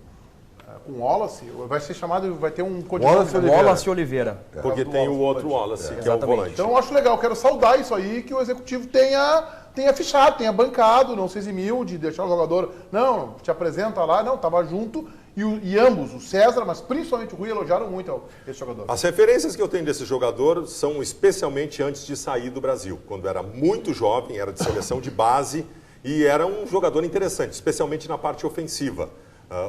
[SPEAKER 1] o Wallace, vai ser chamado, vai ter um codinome.
[SPEAKER 6] Wallace Oliveira.
[SPEAKER 5] Porque tem o outro Wallace, que é o volante.
[SPEAKER 1] Então eu acho legal, quero saudar isso aí, que o executivo tenha fichado, tenha bancado, não se eximiu de deixar o jogador, não, te apresenta lá, não, estava junto, e ambos, o César, mas principalmente o Rui, elogiaram muito esse jogador.
[SPEAKER 5] As referências que eu tenho desse jogador são especialmente antes de sair do Brasil, quando era muito jovem, era de seleção de base, e era um jogador interessante, especialmente na parte ofensiva.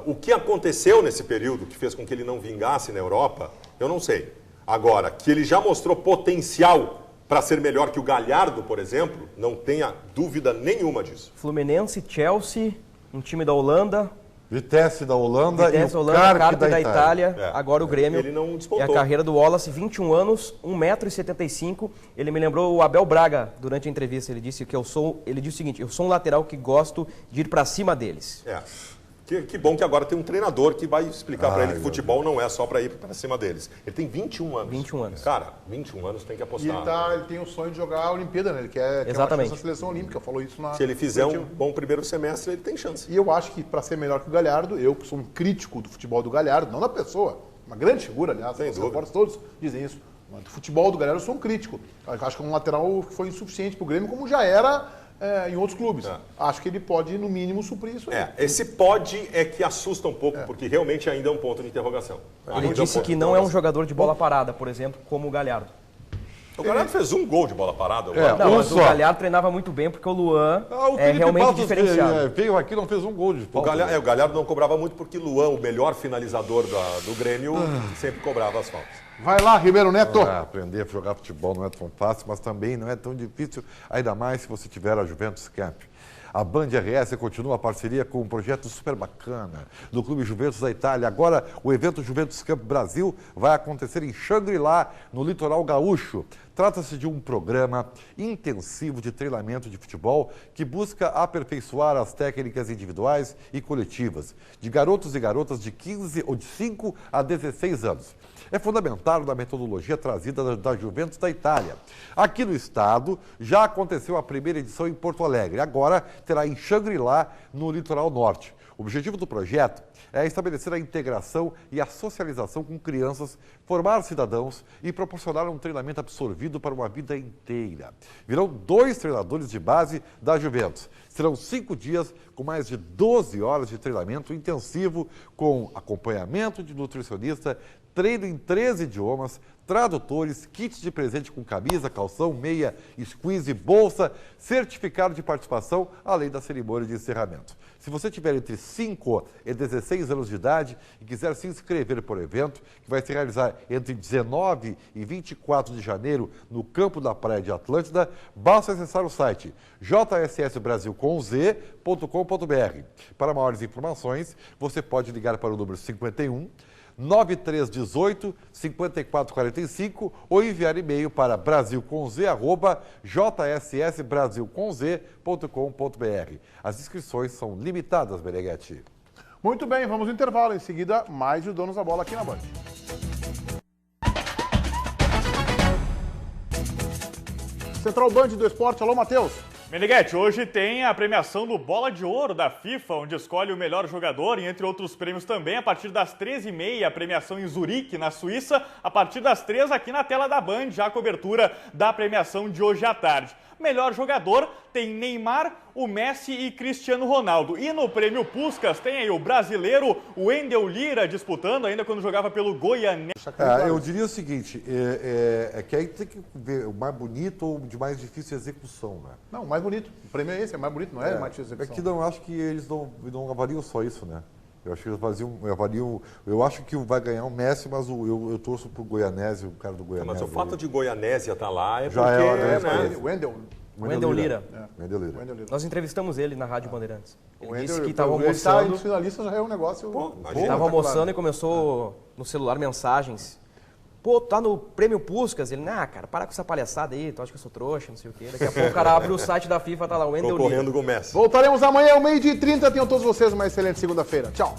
[SPEAKER 5] O que aconteceu nesse período que fez com que ele não vingasse na Europa, eu não sei. Agora, que ele já mostrou potencial para ser melhor que o Galhardo, por exemplo, não tenha dúvida nenhuma disso.
[SPEAKER 6] Fluminense, Chelsea, um time da Holanda.
[SPEAKER 4] Vitesse da Holanda
[SPEAKER 6] Vitesse
[SPEAKER 4] e o
[SPEAKER 6] Holanda,
[SPEAKER 4] Carpe
[SPEAKER 6] da Itália.
[SPEAKER 5] É.
[SPEAKER 6] Agora o Grêmio.
[SPEAKER 5] Ele não despontou.
[SPEAKER 6] É a carreira do Wallace, 21 anos, 1,75 m. Ele me lembrou o Abel Braga durante a entrevista. Ele disse ele disse o seguinte: eu sou um lateral que gosto de ir para cima deles.
[SPEAKER 5] Que bom que agora tem um treinador que vai explicar para ele que futebol não é só para ir para cima deles. Ele tem 21 anos.
[SPEAKER 6] 21 anos.
[SPEAKER 5] Cara, 21 anos tem que apostar.
[SPEAKER 1] E ele tem o sonho de jogar a Olimpíada, né? Ele quer a seleção olímpica, falou isso na...
[SPEAKER 5] Se ele fizer um bom primeiro semestre, ele tem chance.
[SPEAKER 1] E eu acho que para ser melhor que o Galhardo, eu que sou um crítico do futebol do Galhardo, não da pessoa, uma grande figura, aliás, os repórteres todos dizem isso. Mas do futebol do Galhardo eu sou um crítico. Eu acho que é um lateral que foi insuficiente para o Grêmio, como já era... em outros clubes. Acho que ele pode, no mínimo, suprir isso aí.
[SPEAKER 5] Esse pode é que assusta um pouco, porque realmente ainda é um ponto de interrogação.
[SPEAKER 6] Ele disse que não é um jogador de bola parada, por exemplo, como o Galhardo.
[SPEAKER 5] O Galhardo fez um gol de bola parada.
[SPEAKER 6] Não, mas o Galhardo treinava muito bem, porque o Luan é realmente diferenciado.
[SPEAKER 4] Veio aqui e não fez um gol de falta.
[SPEAKER 5] O Galhardo não cobrava muito, porque Luan, o melhor finalizador do Grêmio, sempre cobrava as faltas.
[SPEAKER 1] Vai lá, Ribeiro Neto.
[SPEAKER 4] Aprender a jogar futebol não é tão fácil, mas também não é tão difícil, ainda mais se você tiver a Juventus Camp. A Band RS continua a parceria com um projeto super bacana do Clube Juventus da Itália. Agora, o evento Juventus Camp Brasil vai acontecer em Xangri-Lá, no litoral gaúcho. Trata-se de um programa intensivo de treinamento de futebol que busca aperfeiçoar as técnicas individuais e coletivas de garotos e garotas de 15 ou de 5 a 16 anos. É fundamental na metodologia trazida da Juventus da Itália. Aqui no estado, já aconteceu a primeira edição em Porto Alegre. Agora terá em Xangri-Lá, no litoral norte. O objetivo do projeto é estabelecer a integração e a socialização com crianças, formar cidadãos e proporcionar um treinamento absorvido para uma vida inteira. Virão 2 treinadores de base da Juventus. Serão 5 dias com mais de 12 horas de treinamento intensivo, com acompanhamento de nutricionista, treino em 3 idiomas, tradutores, kits de presente com camisa, calção, meia, squeeze, bolsa, certificado de participação, além da cerimônia de encerramento. Se você tiver entre 5 e 16 anos de idade e quiser se inscrever por evento, que vai se realizar entre 19 e 24 de janeiro no campo da Praia de Atlântida, basta acessar o site jssbrasilcomz.com.br. Para maiores informações, você pode ligar para o número 51 9318 5445 ou enviar e-mail para brasilconz@jssbrasilconz.com.br. As inscrições são limitadas, Meneghetti.
[SPEAKER 1] Muito bem, vamos ao intervalo. Em seguida, mais de Donos da Bola aqui na Band. Central Band do Esporte. Alô, Matheus.
[SPEAKER 3] Meneghete, hoje tem a premiação do Bola de Ouro da FIFA, onde escolhe o melhor jogador e entre outros prêmios também, a partir das 13h30, a premiação em Zurique, na Suíça, a partir das 3 aqui na tela da Band, já a cobertura da premiação de hoje à tarde. Melhor jogador tem Neymar, o Messi e Cristiano Ronaldo. E no prêmio Puskás tem aí o brasileiro Wendel Lira disputando, ainda quando jogava pelo Goianese.
[SPEAKER 4] Eu diria o seguinte, que aí tem que ver o mais bonito ou de mais difícil execução, né?
[SPEAKER 1] Não, o mais bonito. O prêmio é esse, é mais bonito, não é mais difícil execução.
[SPEAKER 4] É que não, eu acho que eles não avaliam só isso, né? Eu acho que eles avaliam. Eu acho que vai ganhar o Messi, mas eu torço pro Goianese, o cara do Goianese.
[SPEAKER 5] Mas o fato de Goianésia estar lá é
[SPEAKER 4] já
[SPEAKER 5] porque...
[SPEAKER 1] Wendel
[SPEAKER 6] Lira.
[SPEAKER 4] Wendel Lira.
[SPEAKER 6] Nós entrevistamos ele na Rádio Bandeirantes. Ele disse que
[SPEAKER 1] estava
[SPEAKER 6] almoçando.
[SPEAKER 1] Os finalistas já é um negócio.
[SPEAKER 6] Estava almoçando e começou no celular mensagens. Pô, tá no prêmio Puskás. Ele, cara, para com essa palhaçada aí, tu acha que eu sou trouxa, não sei o quê. Daqui a pouco o cara abre o site da FIFA, tá lá, o Wendel Lira.
[SPEAKER 5] Concorrendo com o Messi.
[SPEAKER 1] Voltaremos amanhã, ao 12h30. Tenham todos vocês uma excelente segunda-feira. Tchau.